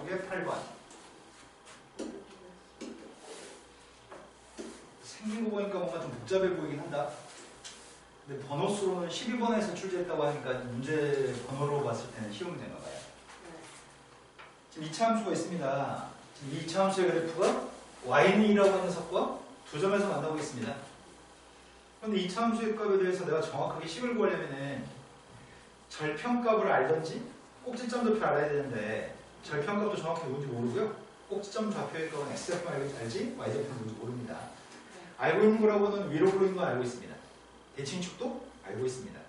그게 8번. 생긴 거 보니까 뭔가 좀 복잡해 보이긴 한다. 근데 번호수로는 12번에서 출제했다고 하니까 문제 번호로 봤을 때는 쉬운 문제인가 봐요. 지금 2차 함수가 있습니다. 지금 2차 함수의 그래프가 y는이라고 하는 녀석과 두 점에서 만나고 있습니다. 그런데 2차 함수의 값에 대해서 내가 정확하게 식을 구하려면은 절편값을 알든지 꼭지점 좌표 알아야 되는데 절편값도 정확히 뭔지 모르고요. 꼭지점 좌표의 값은 x좌표 알지 y좌표는 뭔지 모릅니다. 알고 있는 거라고는 위로 그리는 건 알고 있습니다. 대칭축도 알고 있습니다.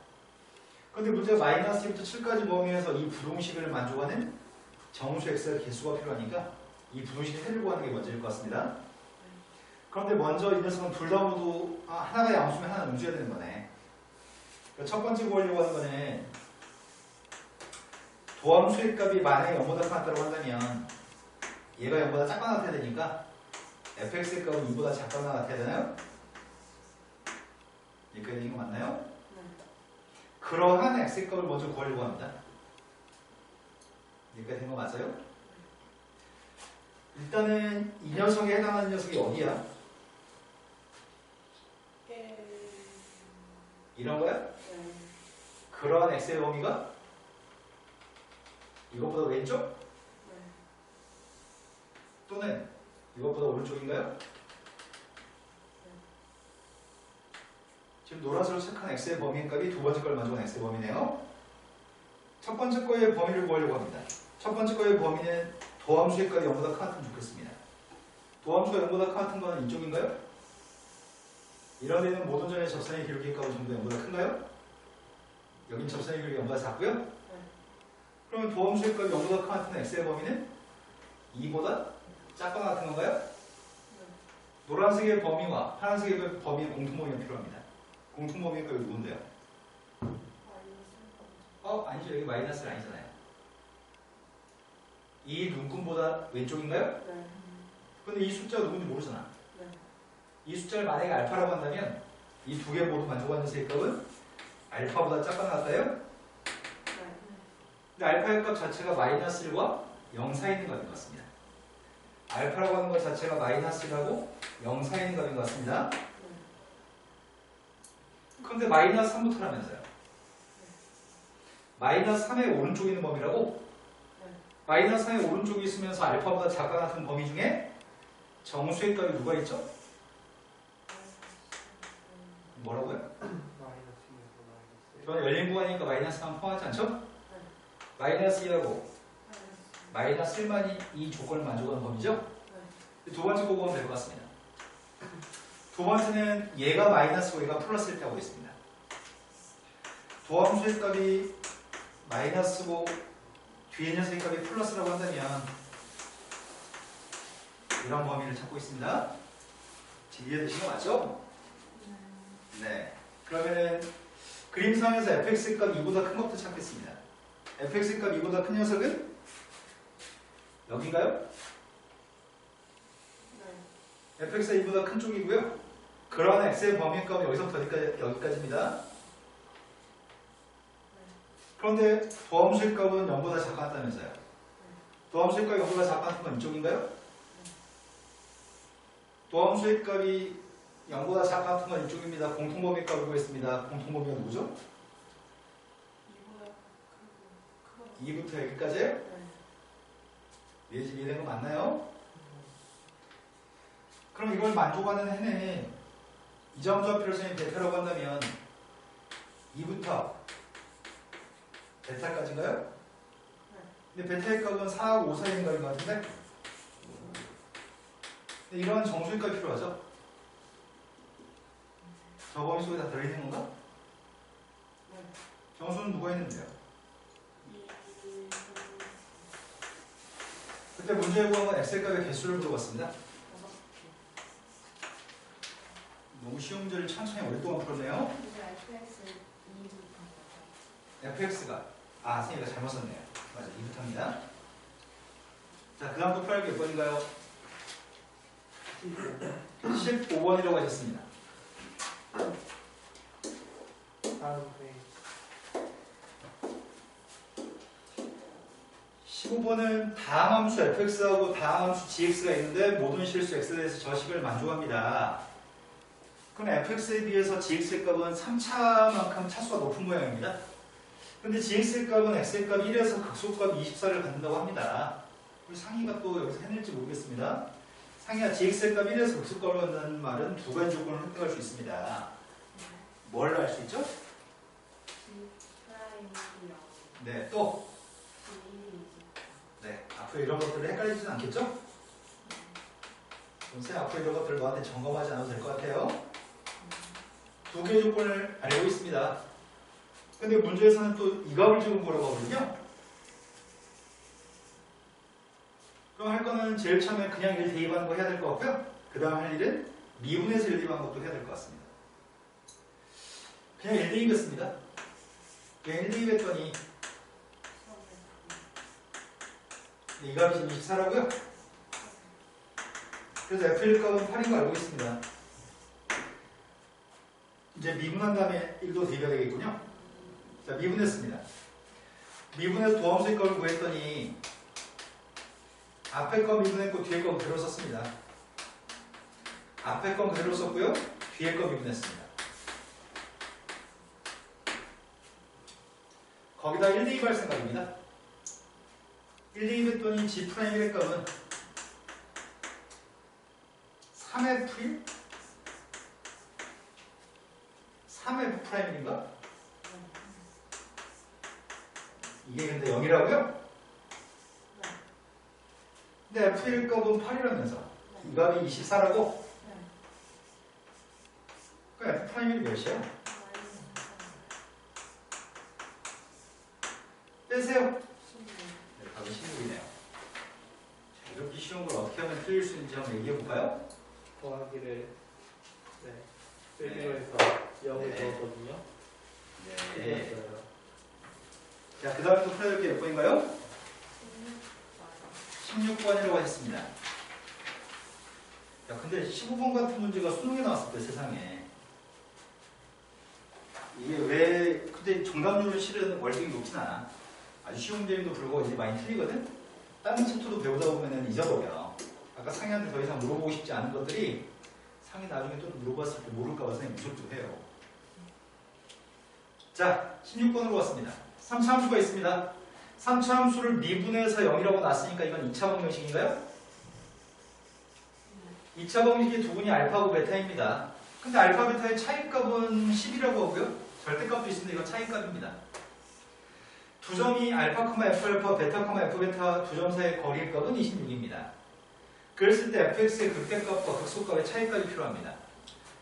그런데 문제가 마이너스 1부터 7까지 범위에서 이 부동식을 만족하는 정수 x의 개수가 필요하니까 이 부동식의 해를 구하는 게 먼저일 것 같습니다. 그런데 먼저 이 녀석은 둘 다 모두 하나가 양수면 하나는 음수해야 되는 거네. 그러니까 첫 번째 구하려고 하는 거는 도함수의 값이 만약에 0보다 크다고 한다면 얘가 0보다 작거나 같아야 되니까 fx의 값은 2보다 작거나 같아야 되나요? 여기까지 되는 거 맞나요? 네. 그러한 x의 값을 먼저 구하려고 합니다. 여기까지 된 거 맞아요? 일단은 이 녀석에 해당하는 녀석이 어디야? 이런 거야? 네. 그러한 x의 범위가 이것보다 왼쪽? 네. 또는 이것보다 오른쪽인가요? 네. 지금 노란색으로 체크한 x의 범위 값이 두 번째 걸 만족한 x의 범위네요. 첫 번째 거의 범위를 구하려고 합니다. 첫 번째 거의 범위는 도함수의 값이 0보다 같으면 좋겠습니다. 도함수가 0보다 같은 건 이쪽인가요? 이런 데는 모든 점의 접선의 기울기 값은 전부 0보다 큰가요? 여긴 접선의 기울기가 0보다 작고요? 네. 그러면 도함수의 값이 0보다 같은 x의 범위는 2보다 작거나 같은 건가요? 네. 노란색의 범위와 파란색의 범위의 공통범위가 필요합니다. 공통범위의 값이 누군데요? 아니죠. 여기 마이너스가 아니잖아요. 이 눈금보다 왼쪽인가요? 네. 근데 이 숫자가 누군지 모르잖아. 네. 이 숫자를 만약에 알파라고 한다면 이 두 개 모두 만족하는 셋의 값은 알파보다 작거나 같아요? 네. 근데 알파의 값 자체가 마이너스 1과 0 사이에 있는 값인 것 같습니다. 알파라고 하는 것 자체가 마이너스 1하고 0 사이에 있는 값인 것 같습니다. 그런데 마이너스 3부터라면서요. 마이너스 3의 오른쪽에 있는 범위라고? 마이너스 3의 오른쪽에 있으면서 알파보다 작거나 같은 범위 중에 정수의 값이 누가 있죠? 뭐라고요? 저는 열린 구간이니까 마이너스만 포함하지 않죠? 마이너스 2하고 마이너스 1만이 이 조건을 만족하는 범위죠? 두 번째 거 보면 될 것 같습니다. 두 번째는 얘가 마이너스고 얘가 플러스일 때 하고 있습니다. 도함수의 값이 마이너스고 뒤에 녀석의 값이 플러스라고 한다면 이런 범위를 찾고 있습니다. 지금 이해되신 거 맞죠? 네. 그러면은 그림상에서 fx의 값 2보다 큰 것부터 찾겠습니다. fx의 값 2보다 큰 녀석은 여기인가요? 네. fx가 2보다 큰 쪽이고요. 그러한 x의 범위 값은 여기서부터 여기까지입니다. 그런데 도함수의 값은 0보다 작았다면서요. 도함수의 값이 0보다 작은 건 이쪽인가요? 도함수의 값이 0보다 작은 건 이쪽입니다. 공통범위 값을 구했습니다. 공통범위가 누구죠? 2부터 여기까지요? 이해된 거 맞나요? 그럼 이걸 만족하는 해는 이 점 좌표를 선생님 베타라고 한다면 2부터 베타까지인가요? 근데 베타의 값은 4하고 5 사이인 값인 것 같은데? 근데 이러한 정수의 값이 필요하죠? 저 범위 속에 다 들어있는 건가? 정수는 누가 있는데요? 그때 문제에 구한 건 x의 값의 개수를 물어봤습니다. 너무 쉬운 문제를 천천히 오랫동안 풀었네요. fx가 선생님이 잘못 썼네요. 맞아, 2부터입니다. 자, 그 다음 또 풀할 게 몇 번인가요? 15번이라고 하셨습니다. 15번은 다항함수 fx하고 다항함수 gx가 있는데 모든 실수 x에 대해서 저식을 만족합니다. 그럼 fx에 비해서 gx의 값은 3차만큼 차수가 높은 모양입니다. 근데 gx의 값은 x의 값 1에서 극소값 24를 갖는다고 합니다. 우리 상희가 또 여기서 해낼지 모르겠습니다. 상희가 gx의 값 1에서 극소값을 갖는다는 말은 두 가지 조건을 획득할 수 있습니다. 뭘 알 수 있죠? 네, 또 네, 앞으로 이런 것들을 헷갈리지는 않겠죠? 선생님 앞으로 이런 것들을 너한테 점검하지 않아도 될 것 같아요. 두 개의 조건을 알고 있습니다. 근데 문제에서는 또 이 값을 지금 보려고 하거든요. 그럼 할 거는 제일 처음에 그냥 1 대입하는 거 해야 될 것 같고요. 그 다음 할 일은 미분에서 1 대입하는 것도 해야 될 것 같습니다. 그냥 1 대입했습니다. 그냥 1 대입했더니 이 값이 지금 24라고요? 그래서 F1 값은 8인 거 알고 있습니다. 이제 미분한 다음에 1도 대입해야 되겠군요. 자, 미분했습니다. 미분해서 도함수의 값을 구했더니 앞에 거 미분했고 뒤에 거 그대로 썼습니다. 앞에 건 그대로 썼고요. 뒤에 거 미분했습니다. 거기다 1 대입할 생각입니다. 1 대입했더니 G'의 값은 3F1? 3F'인가? 이게 근데 0이라고요? 근데 F1 값은 8이라면서 이 값이 24라고? 그럼 F'이 몇이야? 빼세요. 네, 답은 16이네요. 이렇게 쉬운 걸 어떻게 하면 틀릴 수 있는지 한번 얘기해 볼까요? 더하기를 빼기로 해서 0을 넣었거든요. 네. 자, 그 다음에 또 풀어야 될 게 몇 번인가요? 16번이라고 했습니다. 야, 근데 15번 같은 문제가 수능에 나왔을 때 세상에 이게 왜 근데 정답률은 실은 월등히 높진 않아. 아주 쉬운 문제임도 불구하고 이제 많이 틀리거든? 다른 챕터도 배우다 보면은 잊어버려. 아까 상희한테 더 이상 물어보고 싶지 않은 것들이 상희 나중에 또 물어봤을 때 모를까봐 선생님 무섭기도 해요. 자, 16번으로 왔습니다. 3차 함수가 있습니다. 3차 함수를 미분해서 0이라고 놨으니까 이건 2차 방정식인가요? 2차 방정식의 두 분이 알파고 베타입니다. 근데 알파 베타의 차이값은 10이라고 하고요. 절대값도 있습니다. 이건 차이값입니다. 두 점이 알파, F알파, 베타, F베타 두 점 사이의 거리의 값은 26입니다. 그랬을 때 fx의 극대값과 극소값의 차이값이 필요합니다.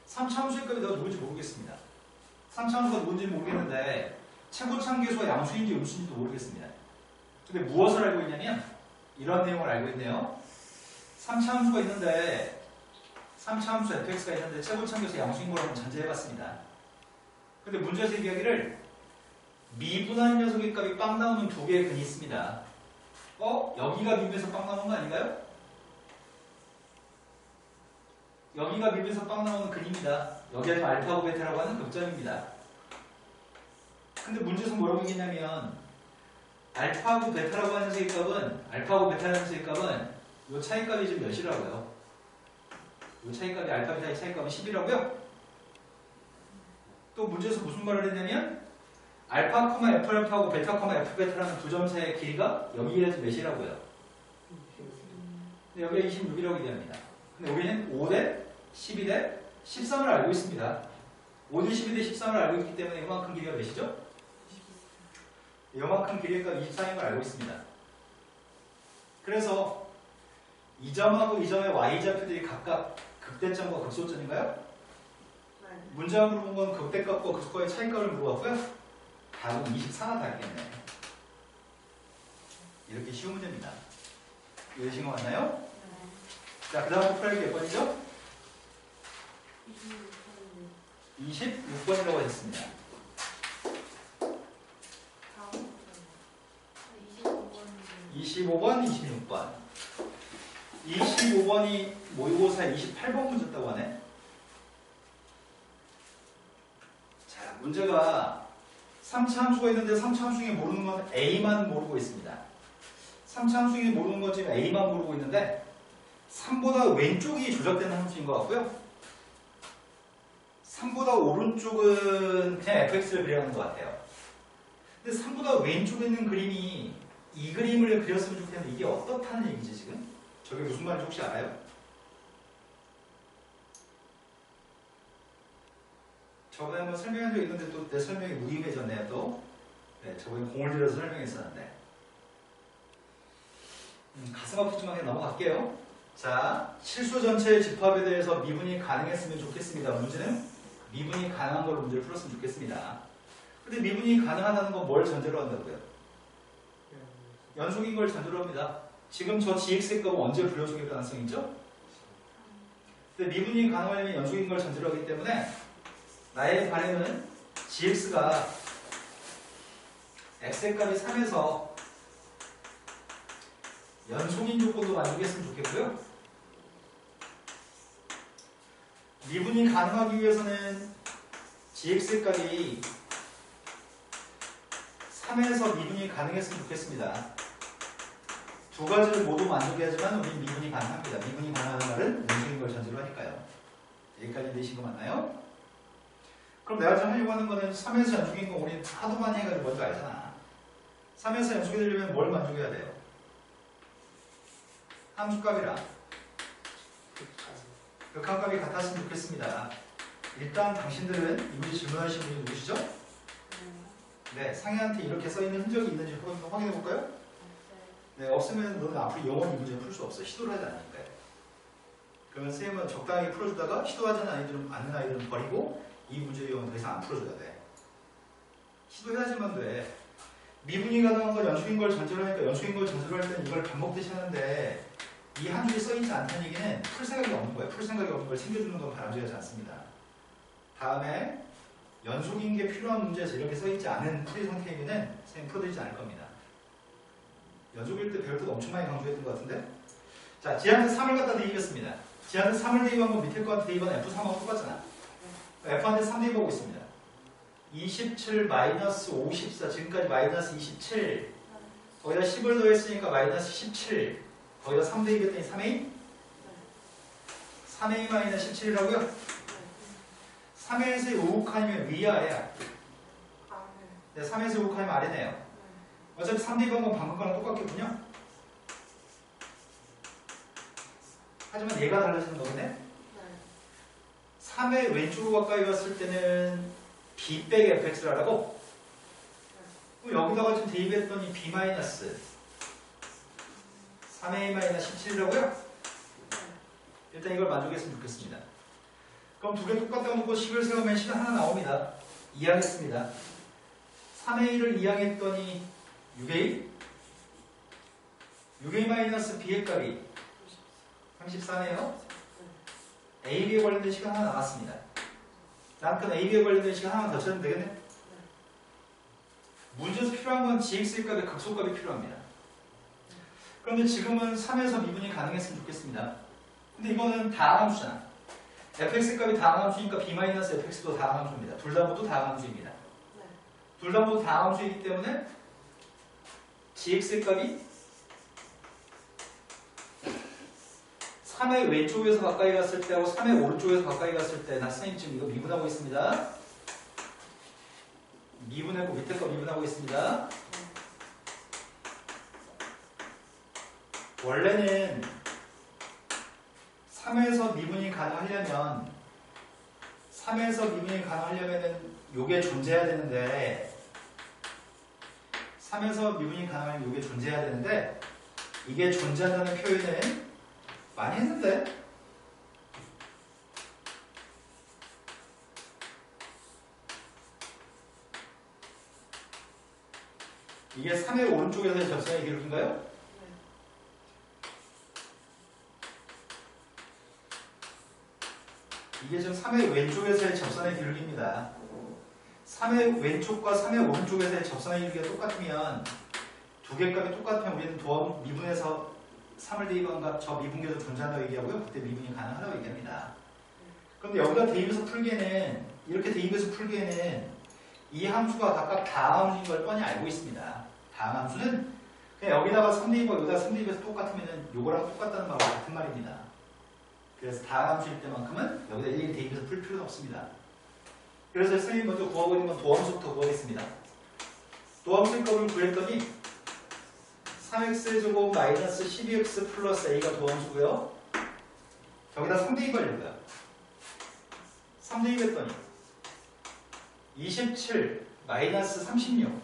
3차 함수의 값이 내가 누군지 모르겠습니다. 3차 함수가 누군지 모르겠는데 최고참계수가 양수인지 음수인지도 모르겠습니다. 근데 무엇을 알고 있냐면 이런 내용을 알고 있네요. 3차 함수가 있는데 3차 함수 fx가 있는데 최고참계수 양수인 걸 한번 전제해봤습니다. 근데 문제에서 얘기하기를 미분한 녀석의 값이 빵 나오는 두 개의 근이 있습니다. 여기가 미분해서 빵 나오는 거 아닌가요? 여기가 미분해서 빵 나오는 근입니다. 여기가 알파고 베타라고 하는 극점입니다. 근데 문제에서 뭐라고 얘기했냐면 알파고 베타라고 하는 녀석의 값은 알파고 베타라는 녀석의 값은 이 차이값이 지금 몇이라고요? 이 차이값이 알파 베타의 차이값은 10이라고요? 또 문제에서 무슨 말을 했냐면 알파, F알파하고 베타, F베타라는 두 점 사이의 길이가 여기에서 몇이라고요? 근데 여기가 26이라고 얘기합니다. 근데 우리는 5대 12대 13을 알고 있습니다. 5대 12대 13을 알고 있기 때문에 이만큼 길이가 몇이죠? 이만큼 길이가 24인 걸 알고 있습니다. 그래서 이 점하고 이 점의 y좌표들이 각각 극대점과 극소점인가요? 문제가 물어본 건 극대값과 극소값의 차이값을 물어봤고요. 답은 24나 다르겠네. 이렇게 쉬운 문제입니다. 이해되신 거 맞나요? 자, 그 다음 풀어야 몇 번이죠? 26번이라고 했습니다. 25번, 26번. 25번이 모의고사 28번 문제였다고 하네. 자, 문제가 3차 함수가 있는데 3차 함수 중에 모르는 건 A만 모르고 있습니다. 3차 함수인지 모르는 건 지금 A만 모르고 있는데 3보다 왼쪽이 조작되는 함수인 것 같고요. 3보다 오른쪽은 그냥 fx를 그려는 것 같아요. 근데 3보다 왼쪽에 있는 그림이 이 그림을 그렸으면 좋겠는데 이게 어떻다는 얘기지 지금? 저게 무슨 말인지 혹시 알아요? 저번에 한번 설명한 적 있는데 또 내 설명이 무의미해졌네요 또. 네, 저번에 공을 들여서 설명했었는데. 가슴 아프지만 그냥 넘어갈게요. 자, 실수 전체의 집합에 대해서 미분이 가능했으면 좋겠습니다. 문제는 미분이 가능한 걸로 문제를 풀었으면 좋겠습니다. 근데 미분이 가능하다는 건 뭘 전제로 한다고요? 연속인 걸 전제로 합니다. 지금 저 gx의 값은 언제 불려주길 가능성이 있죠? 근데 미분이 가능하려면 연속인 걸 전제로 하기 때문에 나의 바램은 gx가 x의 값이 3에서 연속인 조건도 만족했으면 좋겠고요. 미분이 가능하기 위해서는 gx의 값이 3에서 미분이 가능했으면 좋겠습니다. 두 가지를 모두 만족해야지만 우리는 미분이 가능합니다. 미분이 가능한 말은 연속인 걸 전제로 하니까요. 여기까지 내신 거 맞나요? 그럼 내가 지금 하려고 하는 거는 3에서 연속인 거 우리 하도 많이 해가지고 먼저 알잖아. 3에서 연속이 되려면 뭘 만족해야 돼요? 함수값이랑 극한값이 같았으면 좋겠습니다. 일단 당신들은 이 문제 질문하신 분이 누구시죠? 네, 상해한테 이렇게 써있는 흔적이 있는지 확인해 볼까요? 네, 없으면 너는 앞으로 영원히 이 문제를 풀 수 없어요. 시도를 하지 않으니까요. 그러면 선생님은 적당히 풀어주다가 시도하지 않는 아이들은 버리고 이 문제 유형은 더 이상 안 풀어줘야 돼. 시도해야지만 돼. 미분이 가능한 건 연속인 걸 전제로 하니까 연속인 걸 전제로 할 때는 이걸 반복듯이 하는데 이 한 줄이 써있지 않다는 얘기는 풀 생각이 없는 거예요. 풀 생각이 없는 걸 챙겨주는 건 바람직하지 않습니다. 다음에 연속인 게 필요한 문제에서 이렇게 써있지 않은 풀이 상태이면 선생님 풀어드리지 않을 겁니다. 연속일 때 배울 때도 엄청 많이 강조했던 것 같은데. 자, 지한테 3을 갖다 대입했습니다. 지한테 3을 대입한 건 밑에 거한테 대입한 F3하고 똑같잖아. F한테 3 대입하고 있습니다. 27 마이너스 54 지금까지 마이너스 27 거기다 10을 더했으니까 마이너스 17 거기다 3 대입했더니 3a 3a 마이너스 17이라고요? 3에서 5칸이면 위아래야. 네, 3에서 5칸이면 아래네요. 어차피 3 대입한 건 방금 거랑 똑같겠군요. 하지만 얘가 달라지는 거네. 3의 왼쪽으로 가까이 갔을 때는 b 빼기 fx라고. 여기다가 지금 대입했더니 b 마이너스 3a 마이너스 17이라고요? 일단 이걸 만족했으면 좋겠습니다. 그럼 두 개 똑같다고 놓고 10을 세우면 식은 하나 나옵니다. 이항했습니다. 3a를 이항했더니 6a 6a 마이너스 b의 값이 34네요. AB에 관련된 시간 하나 나왔습니다. 남편 AB에 관련된 시간 하나 더 찾으면 되겠네. 문제에서 필요한 건 gx의 값의 극소값이 필요합니다. 그런데 지금은 3에서 미분이 가능했으면 좋겠습니다. 근데 이거는 다항함수잖아. fx 값이 다항함수니까 b-fx도 다항함수입니다. 둘 다 모두 다항함수입니다. 둘 다 모두 다항함수이기 때문에 gx의 값이 3의 왼쪽에서 가까이 갔을 때하고 3의 오른쪽에서 가까이 갔을 때, 나 선생님 지금 이거 미분하고 있습니다. 미분하고 밑에 거 미분하고 있습니다. 원래는 3에서 미분이 가능하려면 3에서 미분이 가능하려면은 요게 존재해야 되는데 3에서 미분이 가능하면 요게 존재해야 되는데 이게 존재한다는 표현은 많이 했는데 이게 3의 오른쪽에서의 접선의 기록인가요? 이게 지금 3의 왼쪽에서의 접선의 기록입니다. 3의 왼쪽과 3의 오른쪽에서의 접선의 기록이 똑같으면 두 개 값이 똑같으면 우리는 도합 미분해서 3을 대입한 값 저 미분계도 존재한다고 얘기하고요. 그때 미분이 가능하다고 얘기합니다. 그런데 여기다 대입해서 풀기에는 이렇게 대입해서 풀기에는 이 함수가 각각 다항함수인 걸 뻔히 알고 있습니다. 다항함수는 그냥 여기다가 3대입하고 여기다가 3대입해서 똑같으면 요거랑 똑같다는 말과 같은 말입니다. 그래서 다함수일 때만큼은 여기다 일일이 대입해서 풀 필요는 없습니다. 그래서 선생님이 먼저 구하고 있는 건 도함수부터 구하겠습니다. 도함수의 값을 구했더니 3x제곱 마이너스 12x 플러스 a가 도함수고요. 여기다 3대입 하려고요. 3대입 했더니 27 마이너스 36.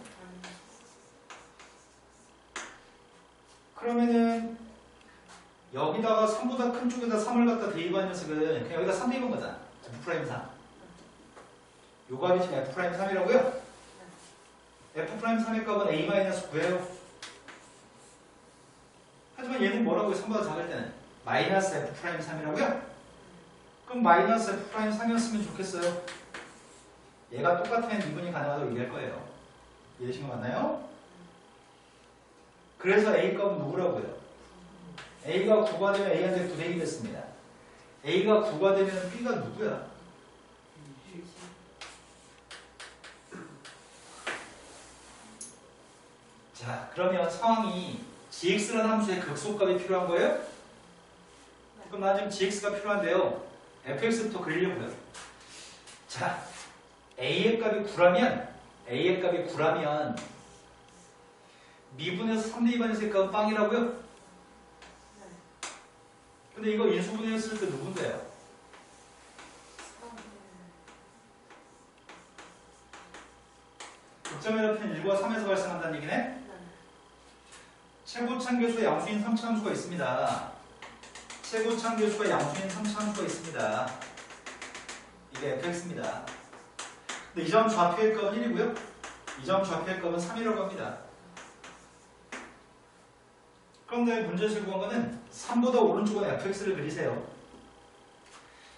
그러면은 여기다가 3보다 큰 쪽에다 3을 갖다 대입한 녀석은 그냥 여기다 3대입한 거잖아. F'3. 요 값이 지금 F'3이라고요? F'3의 값은 A-9예요. 하지만 얘는 뭐라고요? 3보다 작을 때는 마이너스 F'3이라고요? 그럼 마이너스 F'3이었으면 좋겠어요. 얘가 똑같으면 미분이 가능하다고 얘기할 거예요. 이해되신 거 맞나요? 그래서 A 값은 누구라고요? A가 9가 되면 A한테 9대입이 됐습니다. A가 9가 되면 B가 누구야? 자, 그러면 상황이 gx라는 함수의 극소값이 필요한 거예요? 그럼 나 지금 gx가 필요한데요. fx부터 그리려고요. 자, a의 값이 9라면 미분에서 3대입하는 값은 빵이라고요? 근데 이거 인수분해했을 때 누군데요? 극점의 넓이는 1과 3에서 발생한다는 얘기네? 최고차함계수와 양수인 3차함수가 있습니다. 최고차함계수와 양수인 3차함수가 있습니다. 이게 fx입니다. 근데 이 점 좌표의 값은 1이고요. 이 점 좌표의 값은 3이라고 합니다. 그런데 문제에서 구한 거는 3보다 오른쪽은 fx를 그리세요.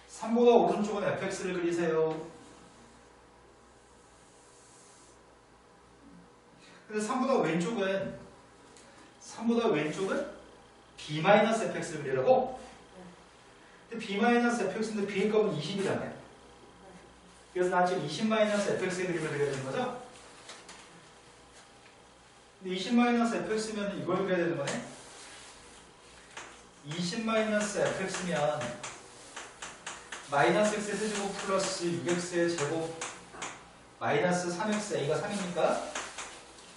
3보다 오른쪽은 fx를 그리세요. 근데 3보다 왼쪽은 b-fx를 그리라고? 근데 b-fx인데 b의 값은 20이라며. 그래서 난 지금 20-fx의 그림을 그려야 되는 거죠? 근데 20-fx면 이걸 그려야 되는 거네? 20-fx면 마이너스 x의 세제곱 플러스 6x의 제곱 마이너스 3x a가 3이니까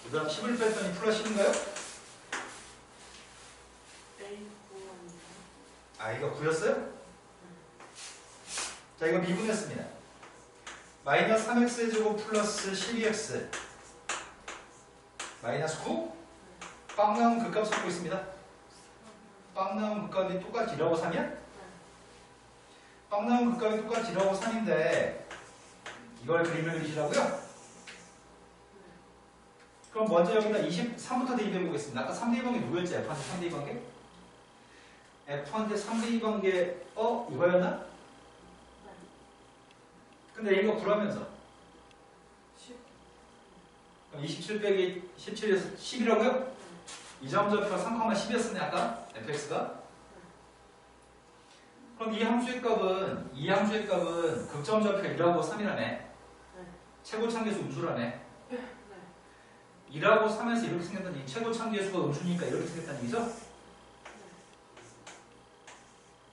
그 다음 10을 뺐더니 플러스 10인가요? 아, 이거 9였어요? 자, 이거 미분했습니다. 마이너스 3x의 제곱 플러스 12x 마이너스 9 빵 나온 그 값 찾고 있습니다. 빵 나온 그 값이 똑같이 1하고 3이야? 빵 나온 그 값이 똑같이 1하고 3인데 이걸 그림을 그리시라고요? 그럼 먼저 여기다 23부터 대입해 보겠습니다. 아까 3대입한 게 누구였지? F한테 3대입한 게? F한테 3대입한 게 이거였나? 근데 이거 9라면서 그럼 27 빼기 17에서 10이라고요? 이 점 좌표가 3,10이었었네 아까 fx가. 그럼 이 함수의 값은 극점 좌표가 1하고 3이라네. 최고차함계수 음수라네. 1하고 3에서 이렇게 생겼다니 최고차함계수가 음수니까 이렇게 생겼다는 얘기죠?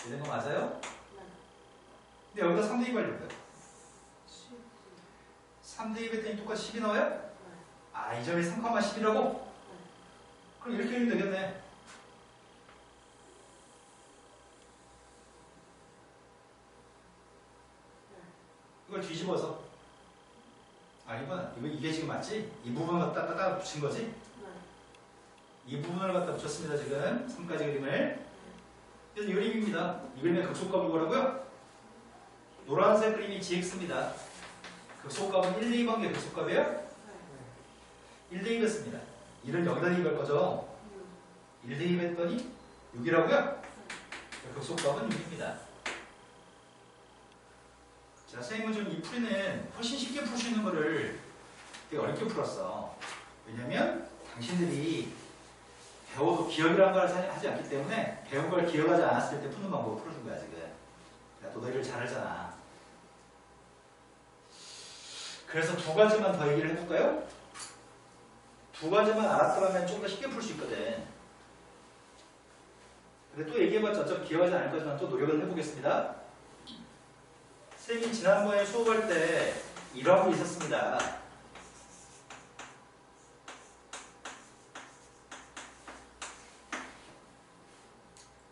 이런 거 맞아요? 근데 여기다 3대입 하려고요. 3대입 했더니 똑같이 10이 나와요? 아, 이 점이 3,10이라고? 그럼 이렇게 해도 되겠네. 이걸 뒤집어서 이게 지금 맞지? 이 부분을 갖다 붙인 거지? 이 부분을 갖다 붙였습니다. 지금 3가지 그림을. 그래서 이 그림입니다. 이 그림의 극소값이 뭐라고요? 노란색 그림이 gx입니다. 극소값은 1, 2번 게 극소값이에요? 1 대입했습니다. 1은 여기다 대입할 거죠? 1 대입했더니 6이라고요? 극소값은 6입니다. 자, 선생님은 지금 이 풀이는 훨씬 쉽게 풀 수 있는 거를 되게 어렵게 풀었어. 왜냐면 당신들이 배워도 기억이라는 걸 하지 않기 때문에 배운 걸 기억하지 않았을 때 푸는 방법을 풀어준 거야, 지금. 또 너희를 잘하잖아. 그래서 두 가지만 더 얘기를 해볼까요? 두 가지만 알았더라면 좀 더 쉽게 풀 수 있거든. 근데 또 얘기해봤자 어차피 기억하지 않을 거지만 또 노력을 해보겠습니다. 선생님이 지난번에 수업할 때 이런 게 있었습니다.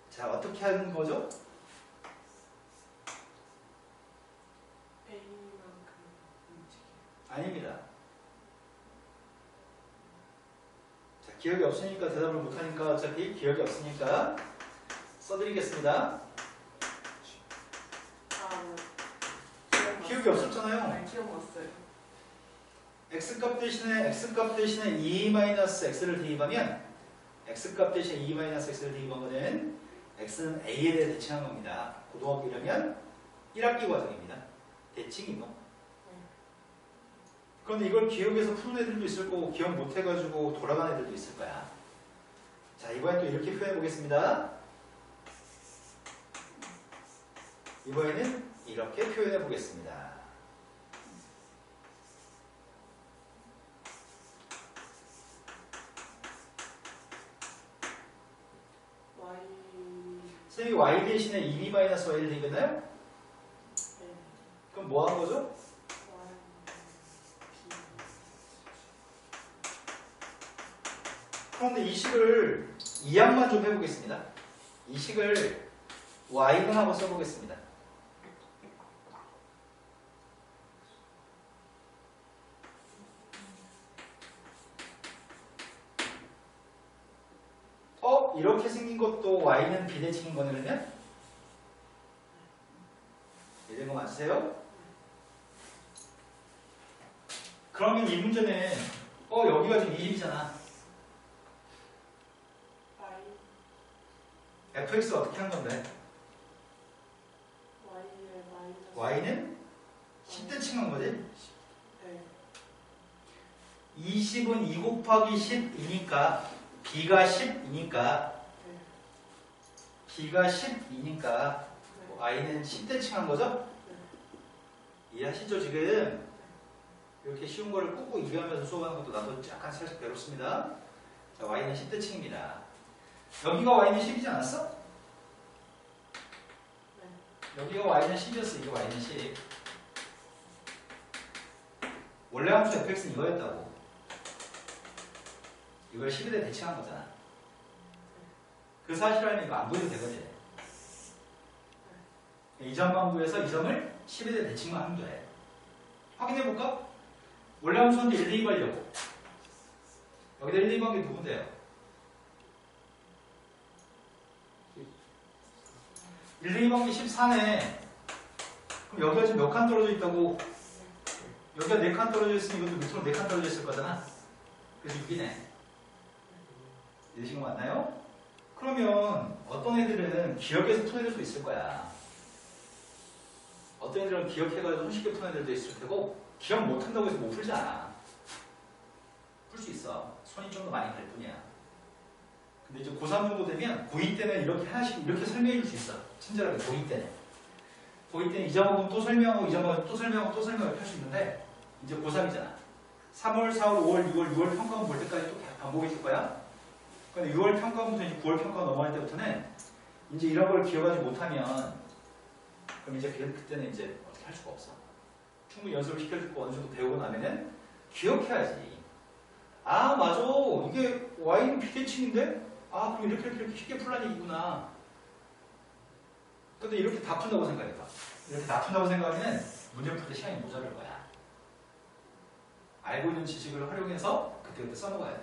자, 어떻게 하는 거죠? 아닙니다. 자, 기억이 없으니까 대답을 못하니까 어차피 기억이 없으니까 써드리겠습니다. 기억이 없었잖아요. 기억 왔어요. x값 대신에 x값 대신에 2-x를 대입하면 x값 대신에 2-x를 대입한 거는 x는 a에 대해 대칭한 겁니다. 고등학교 1학년 1학기 과정입니다. 대칭이고. 그런데 이걸 기억해서 푸는 애들도 있을 거고 기억 못 해가지고 돌아가는 애들도 있을 거야. 자, 이번엔 또 이렇게 표현해 보겠습니다. 이번에는 이렇게 표현해 보겠습니다. 선생님이 y 대신에 2b-y를 대입했나요? 네. 그럼 뭐 한 거죠? 그런데 이 식을 이항만 좀 해보겠습니다. 이 식을 y는 하고 써보겠습니다. 이렇게 생긴 것도 y는 비대칭인 거네 그러면? 이런 거 맞으세요? 그러면 이 문제는 여기가 지금 20이잖아. fx 어떻게 한 건데? y는 10대칭한 거지? 20은 2 곱하기 10이니까 b가 10이니까 b가 10이니까 y는 10대칭한 거죠? 이해하시죠 지금? 이렇게 쉬운 거를 꾹꾹 이해하면서 수업하는 것도 나도 약간 살짝 괴롭습니다. 자, y는 10대칭입니다. 여기가 y는 10이지 않았어? 여기가 y는 10이었어. 이게 y는 10. 원래 함수 fx는 이거였다고. 이걸 10에 대해 대칭한 거잖아. 그 사실 알면 이거 안 보여도 되거든. 이 점만 구해서 이 점을 10에 대해 대칭만 하면 돼. 확인해볼까? 원래 함수한테 1, 2 하려고. 여기다 1, 2 한 게 누군데요? 1, 2 한 게 14네. 그럼 여기가 지금 몇 칸 떨어져 있다고? 여기가 4칸 떨어져 있으면 이것도 밑으로 4칸 떨어져 있을 거잖아. 그래서 6이네. 이해하신 거 맞나요? 그러면 어떤 애들은 기억해서 푸는 애들도 있을 거야. 어떤 애들은 기억해가지고 손쉽게 푸는 애들도 있을 테고 기억 못한다고 해서 못 풀지 않아. 풀 수 있어. 손이 좀 더 많이 갈 뿐이야. 근데 이제 고3 정도 되면 고2 때는 이렇게 하나씩 이렇게 설명해 줄 수 있어. 친절하게 고2 때는. 고2 때는 이 점하고 또 설명하고 이 점하고 또 설명하고 또 설명을 할 수 있는데 이제 고3이잖아. 3월, 4월, 5월, 6월, 6월 평가원 볼 때까지 또 계속 반복해줄 거야. 근데 6월 평가부터 이제 9월 평가 넘어갈 때부터는 이제 이런 걸 기억하지 못하면 그럼 이제 그때는 이제 어떻게 할 수가 없어. 충분히 연습을 시켜주고 어느 정도 배우고 나면은 기억해야지. 아 맞아 이게 y는 비대칭인데 아 그럼 이렇게 쉽게 풀라는 얘기구나. 근데 이렇게 다 푼다고 생각해봐. 이렇게 다 푼다고 생각하면 문제 풀 때 시간이 모자랄 거야. 알고 있는 지식을 활용해서 그때그때 써먹어야 돼.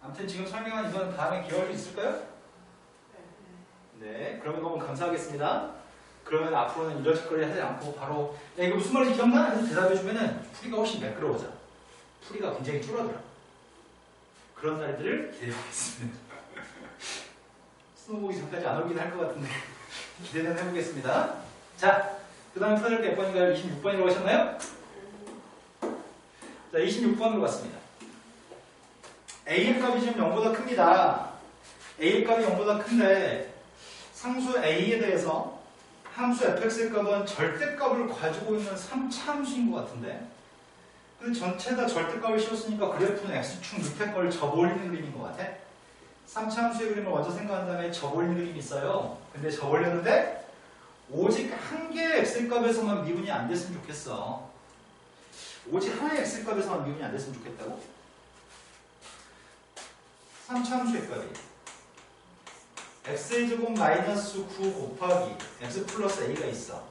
아무튼 지금 설명한 이건 다음에 기억할 수 있을까요? 네, 그러면 너무 감사하겠습니다. 그러면 앞으로는 이런 짓거리 하지 않고 바로 야 이거 무슨 말인지 기억나? 해서 대답해주면은 풀이가 훨씬 매끄러워져. 풀이가 굉장히 줄어들어. 그런 날들을 기대해보겠습니다. 스노우보기 전까지 안 오긴 할 것 같은데 기대는 해보겠습니다. 자, 그 다음에 풀어줄 게 몇 번인가요? 26번이라고 하셨나요? 자, 26번으로 갔습니다. A의 값이 지금 0보다 큽니다. A의 값이 0보다 큰데 상수 A에 대해서 함수 fx의 값은 절대값을 가지고 있는 3차 함수인 것 같은데 근데 전체 다 절대값을 씌웠으니까 그래프는 x축 밑에 걸 접올리는 그림인 것 같아. 3차 함수의 그림을 먼저 생각한 다음에 접올리는 그림이 있어요. 근데 접올렸는데 오직 한 개의 x값에서만 미분이 안 됐으면 좋겠어. 오직 하나의 x값에서만 미분이 안 됐으면 좋겠다고? 3차 함수의 값이 x의 제곱 마이너스 9 곱하기 x 플러스 a가 있어.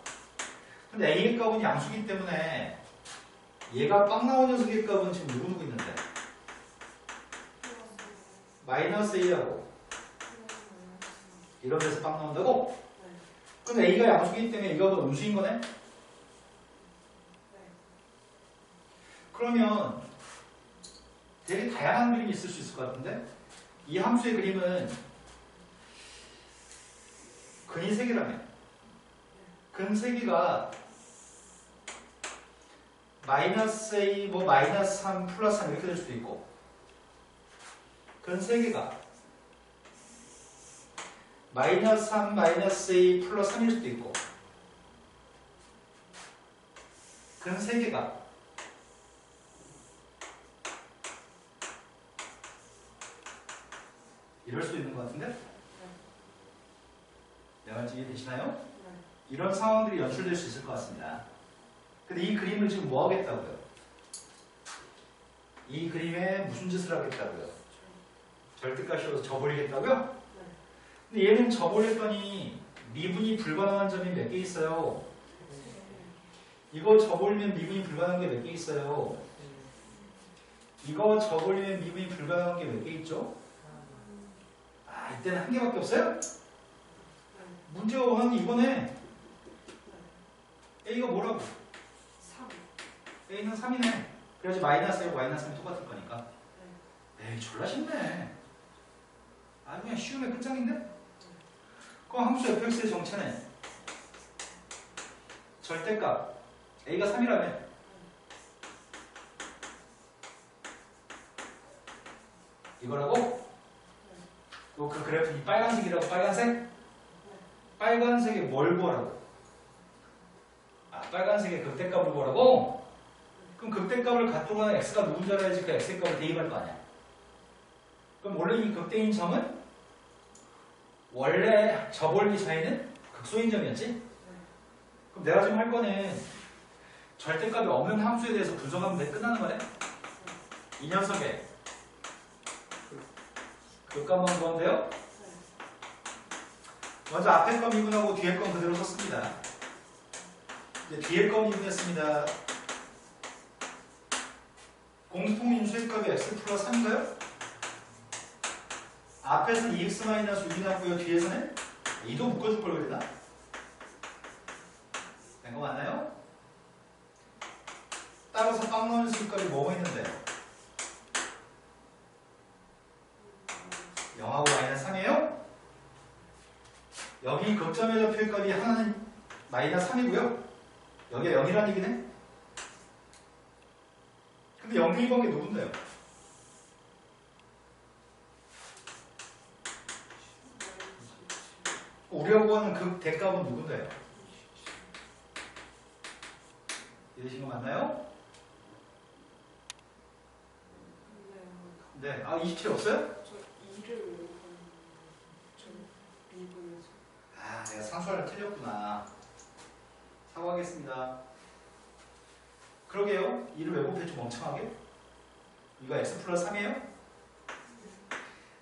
근데 a의 값은 양수기 때문에 얘가 빵 나온 녀석의 값은 지금 누구 있는데? 마이너스 a하고 이런 데서 빵 나온다고? 그럼 a가 양수기 때문에 이 값은 음수인 거네? 그러면 되게 다양한 그림이 있을 수 있을 것 같은데 이 함수의 그림은 근이 3개라며. 근 3개가 마이너스 a 뭐 마이너스 3 플러스 3 이렇게 될 수도 있고 근 3개가 마이너스 3 마이너스 a 플러스 3일 수도 있고 근 3개가 이럴 수도 있는 것 같은데? 내 말씀 이해되시나요? 이런 상황들이 연출될 수 있을 것 같습니다. 근데 이 그림을 지금 뭐 하겠다고요? 이 그림에 무슨 짓을 하겠다고요? 절대값 씌워서 접올리겠다고요? 근데 얘는 접올렸더니 미분이 불가능한 점이 몇 개 있어요? 이거 접올리면 미분이 불가능한 게 몇 개 있어요? 이거 접올리면 미분이 불가능한 게 몇 개 있죠? 아, 이때는 한 개밖에 없어요? 문제가 하는 게 이거네. A가 뭐라고? 3. A는 3이네. 그래야지 마이너스 1고 마이너스 3이 똑같을 거니까. 에이, 졸라 쉽네. 아, 그냥 쉬우면 끝장인데? 그럼 함수 fx의 정체는 절대값 A가 3이라며. 이거라고? 그 그래프 이 빨간색이라고? 빨간색? 빨간색에 뭘 구하라고? 아, 빨간색에 극대값을 구하라고? 그럼 극대값을 갖도록 하는 x가 누군지 알아야지 그 x의 값을 대입할 거 아니야. 그럼 원래 이 극대인 점은 원래 접올리 사이는 극소인 점이었지? 그럼 내가 지금 할 거는 절대값이 없는 함수에 대해서 분석하면 돼. 끝나는 거네? 이 녀석의 극값만 구하면 돼요? 먼저 앞에 거 미분하고 뒤에 건 그대로 썼습니다. 이제 뒤에 거 미분했습니다. 공통인수의 값이 x 플러스 3인가요? 앞에서는 2x-6이 나왔고요. 뒤에서는 2도 묶어줄 걸 그랬나? 된 거 맞나요? 따라서 빵 넣는 수값이 뭐가 있는데? 0하고 마이너스 3이에요? 여기 극점의 좌표값이 하나는 마이너스 3이고요. 여기가 0이라는 얘기네? 근데 0, 1번 게 누군데요? 우리가 구하는 그 대값은 누군데요? 이해되신 거 맞나요? 네. 아, 27 없어요? 저 2를 외우고 저 미분에서. 아, 내가 상수하려 틀렸구나. 사과하겠습니다. 그러게요. 2를 왜 곱했죠? 멍청하게? 이거 x 플러스 3이에요?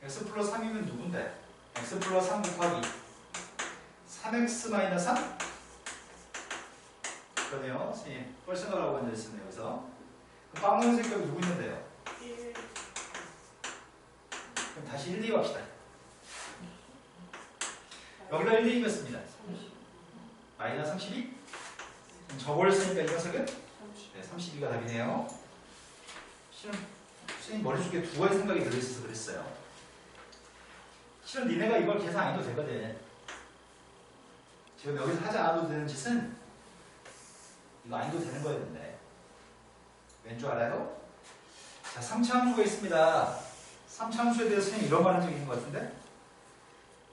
x 플러스 3이면 누군데? x 플러스 3 곱하기 3x 마이너스 3? 그러네요. 선생님, 뻘생각하고 앉아있었네요. 여기서. 그럼 빵 넣은 색깔이 누구 있는데요? 1. 그럼 다시 1, 2 갑시다. 여기다 1, 2 뺐습니다. 30. 마이너스 32? 그럼 저버렸으니까 이 녀석은? 30. 네, 32가 답이네요. 실은 선생님 머릿속에 두 가지 생각이 들어있어서 그랬어요. 실은 니네가 이걸 계산 안 해도 되거든. 지금 여기서 하지 않아도 되는 짓은 이거 안 해도 되는 거였는데 왠 줄 알아요? 자, 3차 함수가 있습니다. 3차 함수에 대해서 선생님 이런 말 한 적이 있는 것 같은데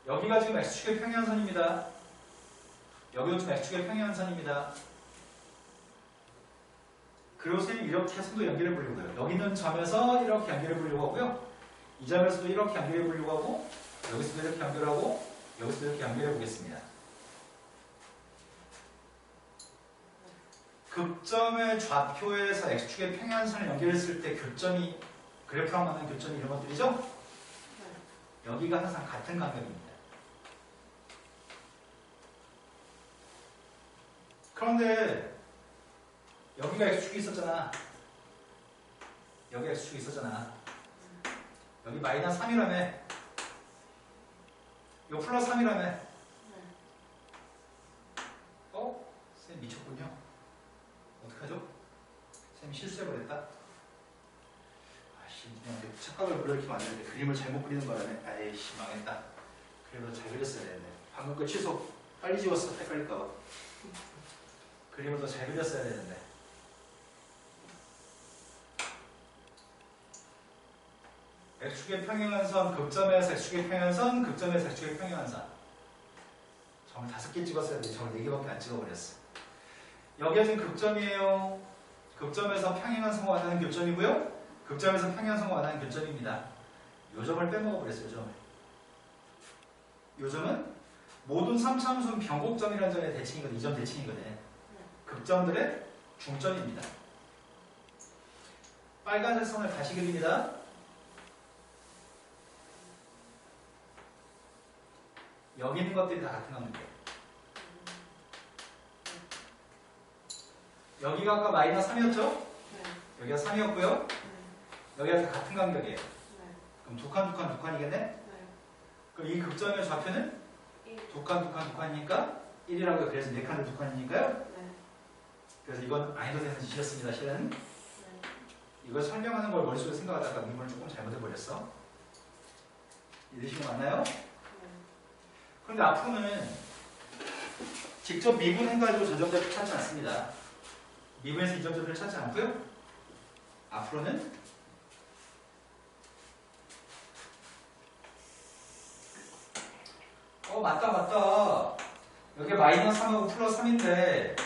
여기가 지금 x축의 평행선입니다. 여기도 지금 x축의 평행선입니다. 그리고 선생님 이렇게 해서도 연결해 보려고 해요. 여기 있는 점에서 이렇게 연결해 보려고 하고요. 이 점에서도 이렇게 연결해 보려고 하고 여기서도 이렇게 연결하고 여기서도 이렇게 연결해 보겠습니다. 극점의 좌표에서 x축의 평행선을 연결했을 때 교점이 그래프랑 맞는 교점이 이런 것들이죠? 여기가 항상 같은 간격입니다. 그런데 여기가 x축이 있었잖아. 여기 x축이 있었잖아. 여기 마이너스 3이라며. 이거 플러스 3이라며. 쌤 미쳤군요. 어떡하죠? 쌤 실수해버렸다. 아씨, 그냥 착각을 불러일으키면 안 되는데 그림을 잘못 그리는 거라네. 아이씨, 망했다. 그래도 잘 그렸어야 되는데. 방금 거 취소. 빨리 지웠어. 헷갈릴까봐. 그림을 더 잘 그렸어야 되는데. x축의 평행한 선, 극점에서 x축의 평행한 선, 극점에서 x축의 평행한 선. 점을 5개 찍었어야 돼. 점을 4개밖에 안 찍어버렸어. 여기가 지금 극점이에요. 극점에서 평행한 선과 원하는 교점이고요. 극점에서 평행한 선과 원하는 교점입니다. 요 점을 빼먹어버렸어요. 요 점을. 요 점은 모든 3차함수는 변곡점이라는 점의 대칭이거든. 이 점 대칭이거든. 극점들의 중점입니다. 빨간색 선을 다시 그립니다. 여기 있는 것들이 다 같은 관계예요. 여기가 아까 마이너스 3이었죠? 여기가 3이었고요. 여기가 다 같은 간격이에요. 그럼 두 칸이겠네? 그럼 이 극점의 좌표는 두 칸이니까 1이라고요. 그래서 4칸에 2칸이니까요. 그래서 이건 아니도 되는 짓이었습니다. 실은 이걸 설명하는 걸 머릿속에 생각하다가 미분을 조금 잘못해버렸어. 이해되신 거 맞나요? 그런데 앞으로는 직접 미분해가지고 저 점들을 찾지 않습니다. 미분에서 이 점들을 찾지 않고요. 앞으로는 맞다. 여기 마이너스 3하고 플러스 3인데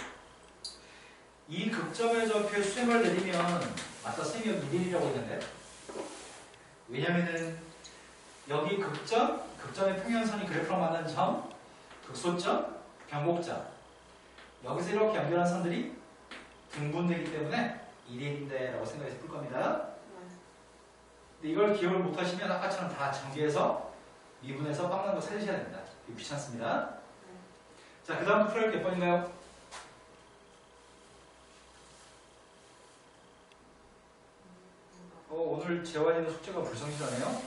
이 극점의 좌표에 수행을 내리면 맞다. 쌤이 여기 1이라고 했는데 왜냐면은 여기 극점의 평행선이 그래프랑 만나는 점, 극소점, 변곡점 여기서 이렇게 연결한 선들이 등분되기 때문에 1인데 라고 생각해서 풀 겁니다. 근데 이걸 기억을 못하시면 아까처럼 다 전개해서 미분해서 빵난 거 찾으셔야 됩니다. 이거 귀찮습니다. 자, 그 다음 풀할 게 몇 번인가요? 오늘 재환이는 숙제가 불성실하네요.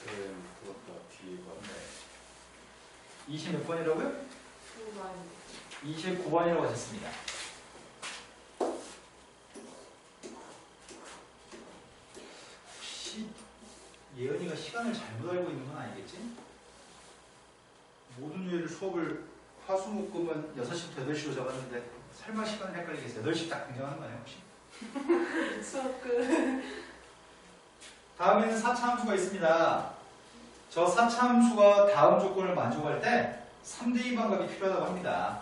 네, 그것도 뒤에 봐. 20 몇 번이라고요? 29번이라고 하셨습니다. 혹시 예은이가 시간을 잘못 알고 있는 건 아니겠지? 모든 요일 수업을 화수목금은 6시부터 8시로 잡았는데 설마 시간을 헷갈리겠어요? 8시 딱 변경하는 거 아니에요 혹시? 수업 끝. 다음에는 4차 함수가 있습니다. 저 4차 함수가 다음 조건을 만족할 때 3대2 방법이 필요하다고 합니다.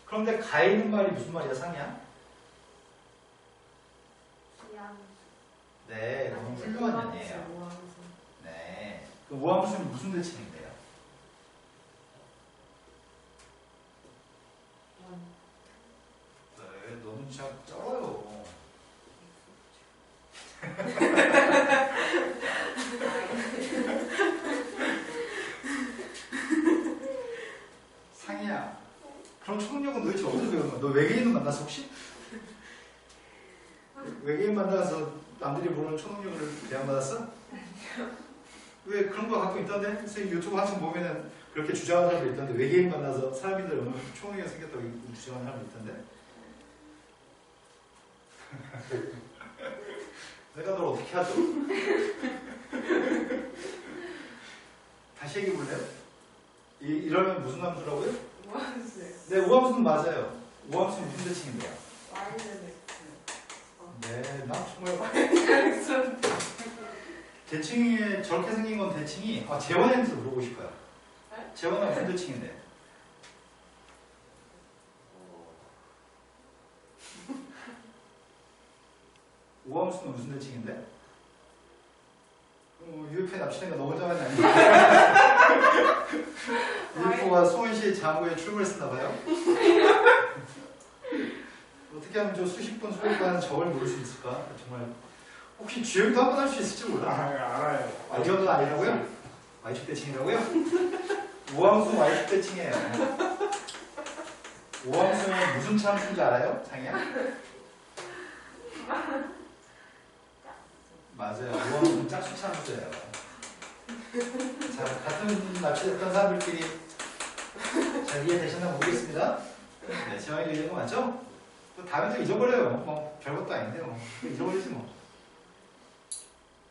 그런데 가에 있는 말이 무슨 말이야, 상이야? 네, 너무 훌륭한 년이에요. 네. 그 우함수는 무슨 대칭인데요? 네, 너는 진짜 쩔어요. 상이야. 그럼 초능력은 도대체 어디서 배우는 거야? 너 외계인은 만났어 혹시? 외계인 만나서 남들이 모르는 초능력을 대안받았어? 왜 그런 거 갖고 있던데? 선생님 유튜브 한참 보면은 그렇게 주장하는 사람도 있던데 외계인 만나서 사람인들 오늘 초능력 생겼다고 주장하는 사람도 있던데? 내가 널 어떻게 하죠? 다시 얘기해 볼래요? 이러면 무슨 함수라고요? 우함수요. 네, 우함수는 맞아요. 우함수는 무슨 대칭인데요? 마이너스. 네, 나 정말 마이너스. 대칭이 저렇게 생긴 건 대칭이 재원한테 물어보고 싶어요. 네? 재원은 무슨 대칭인데? 우함수는 무슨 대칭인데? UF에 납치된 거 너 혼자만이 아니야? UF가 수원시 장고에 출몰했었나봐요. 어떻게 하면 저 수십 번 수백번 저걸 모를 수 있을까? 정말 혹시 주행도 한 번 할 수 있을지 몰라. 알아요. 아, 이 정도는 아니라고요? Y축 대칭이라고요? 우함수 Y축 대칭이에요. 우함수는 무슨 참수인지 알아요? 장이야? 맞아요. 우함수는 짝수 참수예요. 자, 같은 납치됐던 사람들끼리 잘 이해되셨나 모르겠습니다. 네, 지원이 되는 거 맞죠? 또 다음에 또 잊어버려요. 뭐 별것도 아닌데요. 잊어버리지 뭐.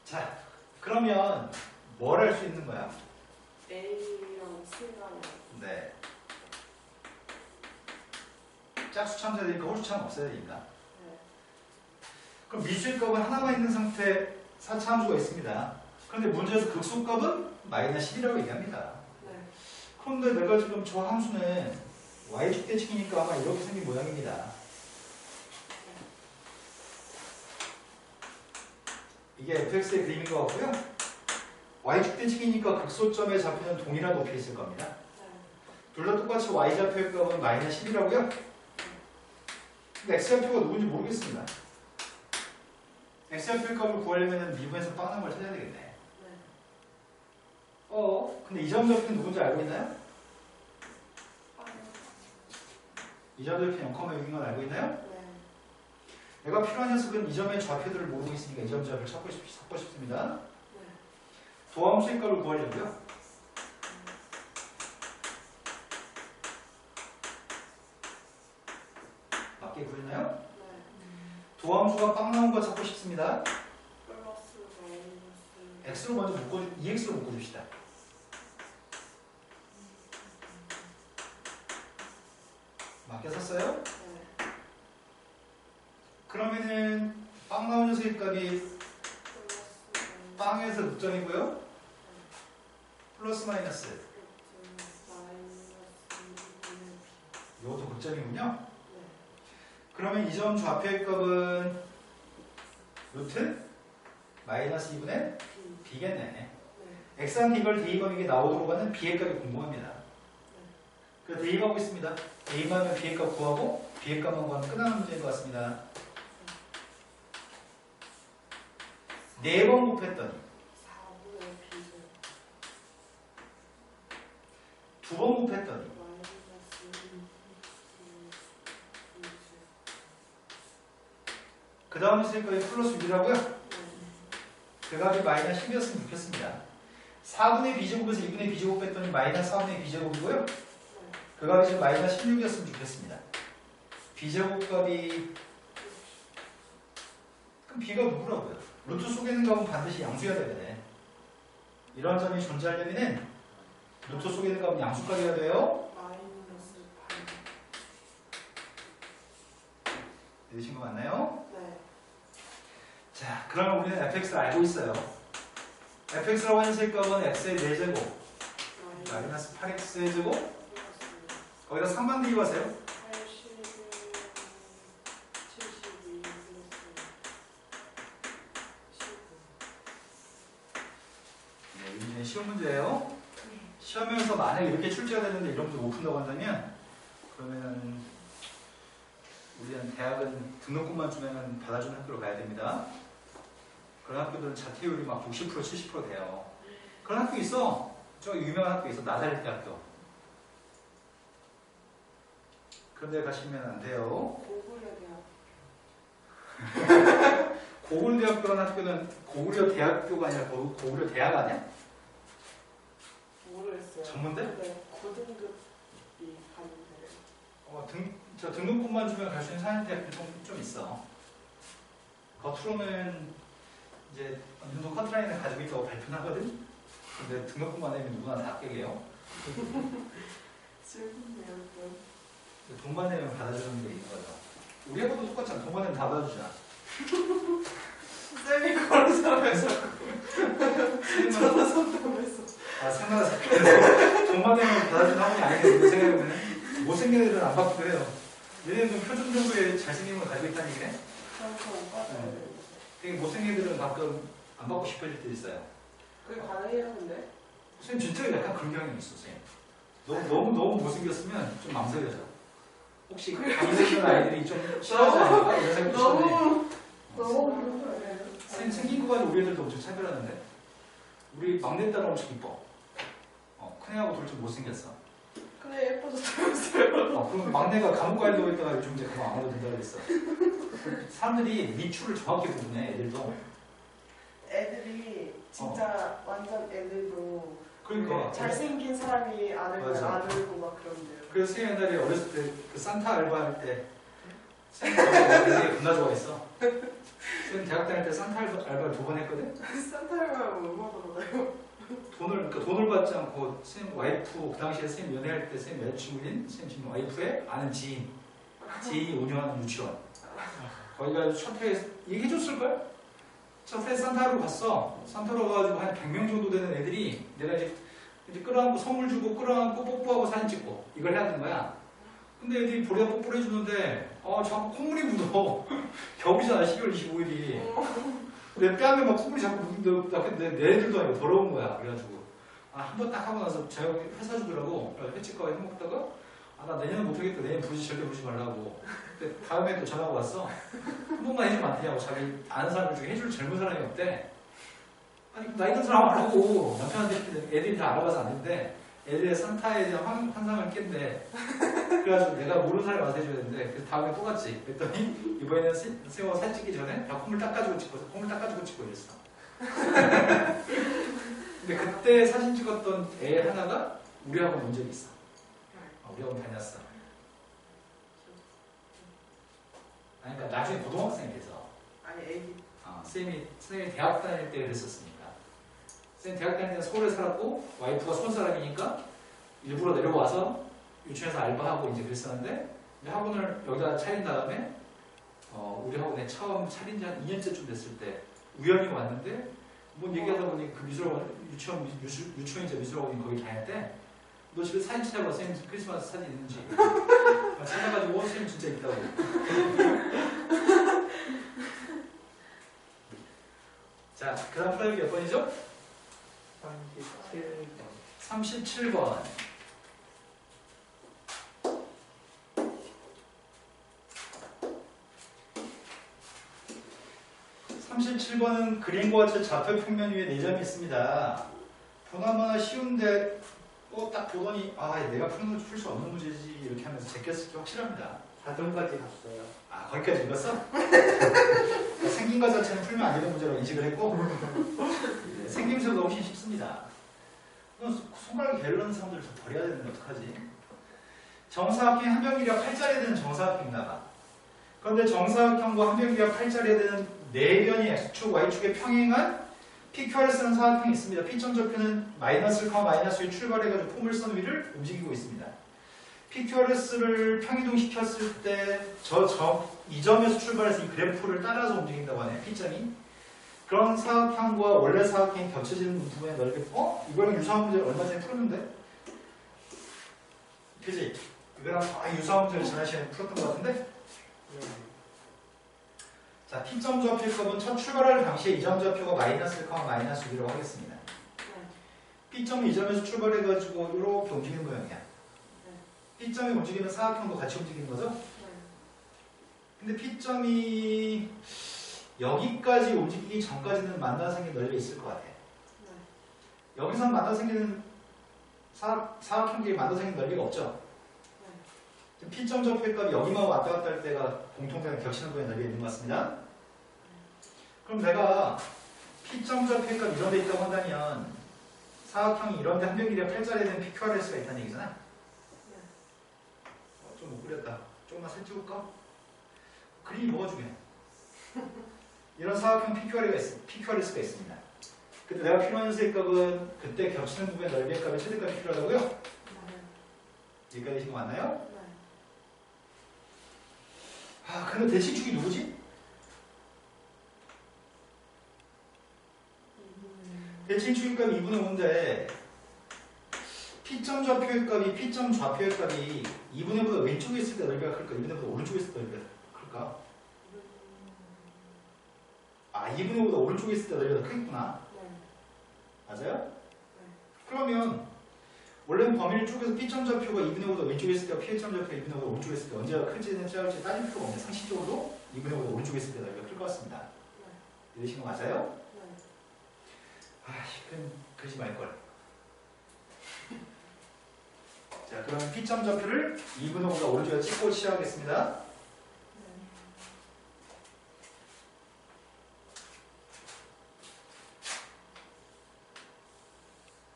자, 그러면 뭘 할 수 있는 거야? A랑 C랑 네. 짝수 참수해야 되니까 홀수 참 없어야 되니까. 네. 그럼 미수의 값은 하나만 있는 상태 4차 함수가 있습니다. 그런데 문제에서 극소값은 마이너스 10이라고 얘기합니다. 네. 그런데 내가 지금 저 함수는 y축 대칭이니까 아마 이렇게 생긴 모양입니다. 이게 fx의 그림인 것 같고요. y축 대칭이니까 극소점에 좌표는 동일한 높이에 있을 겁니다. 네. 둘 다 똑같이 y좌표의 값은 마이너스 10이라고요. 근데 x좌표가 누군지 모르겠습니다. x좌표의 값을 구하려면 미분에서 빠는 걸 찾아야 되겠네. 네. 근데 이 점 좌표는 누군지 알고 있나요? 이 점 좌표 0,6인 건 알고 있나요? 네. 내가 필요한 녀석은 이 점의 좌표들을 모르고 있으니까 이 점 좌표를 찾고 싶습니다. 네. 도함수의 값을 구하려고요. 맞게 구했나요? 네. 도함수가 빵 나온 거 찾고 싶습니다. 플러스 마이너스 x로 먼저 EX로 묶어줍시다. 맞게 썼어요? 네. 그러면은 빵 나온 녀석의 값이 플러스 빵에서 극점이고요. 플러스 마이너스. 마이너스 이것도 극점이군요. 네. 그러면 이 점 좌표의 값은 루트 마이너스 2분의 B. b겠네. 네. x한테 이걸 대입하면 이게 나오도록 하는 b의 값이 궁금합니다. 그래서 대입하고 있습니다. 대입하면 b의 값 구하고 b의 값만 구하면 끝나는 문제인 것 같습니다. 4번 곱했더니 4분의 B는 2번 곱했더니 마이너스 그 다음 녀석의 값이 플러스 6이라고요? 네. 그 값이 마이너스 10이었으면 좋겠습니다. 4분의 b제곱에서 2분의 b제곱 뺐더니 마이너스 4분의 b제곱이고요. 그 값이 지금 마이너스 16이었으면 좋겠습니다. b제곱 값이 그럼 b가 누구라고요? 루트 속에 있는 값은 반드시 양수여야 되네. 이런 점이 존재하려면 루트 속에 있는 값은 양수값이어야 돼요. 마이너스 8. 되신 거 맞나요? 네. 자, 그러면 우리는 fx를 알고 있어요. fx라고 하는 값은 x의 4제곱 마이너스 8x의 제곱 거기다 3만 대입하세요. 81, 72, 15. 네, 이게 쉬운 문제예요. 시험에서 만약에 이렇게 출제가 되는데 이런 문제 못 푼다고 한다면 그러면 우리는 대학은 등록금만 주면 받아주는 학교로 가야 됩니다. 그런 학교들은 자퇴율이 막 60%, 70% 돼요. 그런 학교 있어. 저 유명한 학교 있어. 나자렛 대학교. 그런 데 가시면 안 돼요. 고구려 대학. 고구려 대학교라는 학교는 고구려 대학교가 아니라 고구려 대학 아니야? 모르겠어요. 전문대? 네. 고등급이 가는데. 저 등록금만 주면 갈 수 있는 사립대학교 좀 있어. 겉으로는 이제 어느 정도 커트라인을 가지고 있다고 발표는 하거든? 근데 등록금만 내면 누구나 다 합격이에요. 슬픈데요, 그건. 돈만 내면 받아주는 게 있는 거죠. 우리 학교도 똑같잖아. 돈만 내면 다 받아주잖아. 쌤이 그런 사람에서 전화 선담했어. 아, 생각나서. 돈만 내면 받아주는 학원이 아니겠는데, 생각해보면. 못생긴 애들은 안 받기도 해요. 얘네는 좀 표준 정도의 잘생긴 걸 가지고 있다는 얘기네? 그래서 오빠는 되게 못생긴 애들은 가끔 안 받고 싶어질 때 있어요. 그게 가능해요, 근데? 선생님 진짜 약간 그런 경향이 있어, 선생님. 너무 못생겼으면 좀 망설여져. 혹시 감생긴 아이들이 좀 싫어하지 않을까? 이런 생각도 너무 너무 그런 거 아니에요? 생긴 거 가지고 우리 애들도 엄청 차별하는데 우리 막내딸은 엄청 이뻐. 큰애하고 둘 좀 못생겼어. 근데 예뻐졌다면서요? 그럼 막내가 감옥 가려고 했다가 요즘 이제 그만 안 와도 된다고 그랬어. 사람들이 미추를 정확히 구분해, 애들도. 애들이 진짜 완전 애들도 그러니까. 잘생긴 사람이 아들고 맞아. 아들고 막 그런데요. 그래서 선생님 옛날에 어렸을 때 그 산타 알바할 때 선생님 겁나 좋아했어. 선생님 대학 다닐 때 산타 알바를 2번 했거든? 산타가 얼마나 받아요? 돈을 받지 않고 선생님 와이프, 그 당시에 선생님 연애할 때 선생님 여자친구인 선생님 지금 와이프의 아는 지인이 운영하는 유치원. 거기가 첫 회에 얘기해줬을걸? 첫 회에 산타로 갔어. 산타로 가가지고 한 100명 정도 되는 애들이 내가 이제 끌어안고 선물 주고 끌어안고 뽀뽀하고 사진 찍고 이걸 해야 되는 거야. 근데 애들이 보리가 뽀뽀를 해주는데 자꾸 콧물이 묻어. 겨울이잖아, 12월 25일이. 내 뺨에 막 콧물이 자꾸 묻는데 내 애들도 아니고 더러운 거야. 그래가지고 한 번 딱 하고 나서 저녁 회사 주더라고. 횟집 가서 해먹다가 나 내년은 못하겠다. 내년 절대 부르지 말라고. 근데 다음에 또 전화가 왔어. 한 번만 해주면 안 되냐고. 자기 아는 사람 중에 해줄 젊은 사람이 없대. 아니 나이 든 사람 알고 남편한테 애들이 다 알아봐서 안 된대. 애들의 산타에 대한 환상을 깬대. 그래가지고 내가 모르는 사람이 와서 해줘야 되는데 그래서 다음에 또 갔지. 그랬더니 이번에는 세워 사진 찍기 전에 다 콧물 닦아주고 찍고 이랬어. 근데 그때 사진 찍었던 애 하나가 우리 학원 온 적이 있어. 우리 학원 다녔어. 그러니까 나중에 고등학생이 돼서 아니 애기. 선생님이 대학 다닐 때 그랬었으니까. 선생님 대학 다닐 때는 서울에 살았고 와이프가 서울 사람이니까 일부러 내려와서 유치원에서 알바하고 이제 그랬었는데 이제 학원을 여기다 차린 다음에 우리 학원에 처음 차린 지 한 2년째쯤 됐을 때 우연히 왔는데 뭐 얘기하다 보니 그 유치원이자 미술학원이 거기 다녔대. 너 집에 사진 찾아봐. 선생님 크리스마스 사진 있는지. 찾아가지고 선생님 진짜 있다고. 자, 그 다음 프라이빗 몇 번이죠? 37번. 37번. (37번은) 그림과 같이 좌표 평면 위에 4점이 있습니다. 보나마나 쉬운데 딱 보더니 내가 풀 수 없는 문제지 이렇게 하면서 제꼈을 게 확실합니다. 4점까지 갔어요. 거기까지 읽었어? 생긴 것 자체는 풀면 안 되는 문제라고 인식을 했고 생김새도 훨씬 쉽습니다. 손가락이 게으르는 사람들 좀 버려야 되는데 어떡하지? 정사각형이 한 변기가 8자리에 되는 정사각형인가 봐. 그런데 정사각형과 한 변기가 8자리에 되는 4변의 x축, y축에 평행한 PQRS라는 사각형이 있습니다. P점 좌표는 마이너스 1, 마이너스 2 출발해가지고 포물선 위를 움직이고 있습니다. PQRS를 평이동시켰을 때 이 점에서 출발해서 이 그래프를 따라서 움직인다고 하네요. P점이. 그런 사각형과 원래 사각형이 겹쳐지는 부분의 넓이 이거랑 유사한 문제를 얼마 전에 풀었는데? 그지? 이거랑 유사한 문제를 지난 시간에 풀었던 것 같은데? 자, P점 좌표의 값은 첫 출발할 당시에 이 점 좌표가 마이너스 1, 마이너스 2라고 하겠습니다. P점이 이 점에서 출발해가지고 이렇게 움직이는 모양이야. P점이 움직이면 사각형도 같이 움직이는 거죠? 근데 P점이 여기까지 움직이기 전까지는 만나 생긴 넓이가 있을 것 같아. 여기서 만나 생기는 사각형끼리 만나 생긴 넓이가 없죠? P점 좌표의 값이 여기만 왔다 갔다 할 때가 공통되는 겹치는 부분의 넓이가 있는 것 같습니다. 그럼 내가 P점 좌표의 값 이런 데 있다고 한다면 사각형이 이런 데 한 변기에 8자리에 되는 PQRS가 있다는 얘기잖아. 좀 못 그렸다. 조금만 살 찍을까? 그림이 뭐가 중요해? 이런 사각형 PQRS가 있습니다. 근데 내가 필요한 연수의 값은 그때 겹치는 부분의 넓이의 값이 최대값이 필요하다고요? 여기까지 이신 거 맞나요? 그러면 대칭축이 누구지? 대칭축의 값이 2분의 5인데 P점 좌표의 값이 P점 좌표의 값이 2분의 5보다 왼쪽에 있을 때 넓이가 클까? 2분의 5보다 오른쪽에 있을 때 넓이가 클까? 아, 2분의 5보다 오른쪽에 있을 때 넓이가 더 크겠구나. 네. 맞아요? 그러면 원래는 범위를 쪼개서 P점 좌표가 2분의 5보다 왼쪽에 있을 때와 P점 좌표가 2분의 5보다 오른쪽에 있을 때 언제가 클지는 짧을지 따질 필요가 없는데 상식적으로 2분의 5보다 오른쪽에 있을 때 넓이가 클 것 같습니다. 이러신 거 맞아요? 네. 그럼 그러지 말걸. 자, 그러면 P점 좌표를 2분의 5보다 오른쪽에 찍고 시작하겠습니다.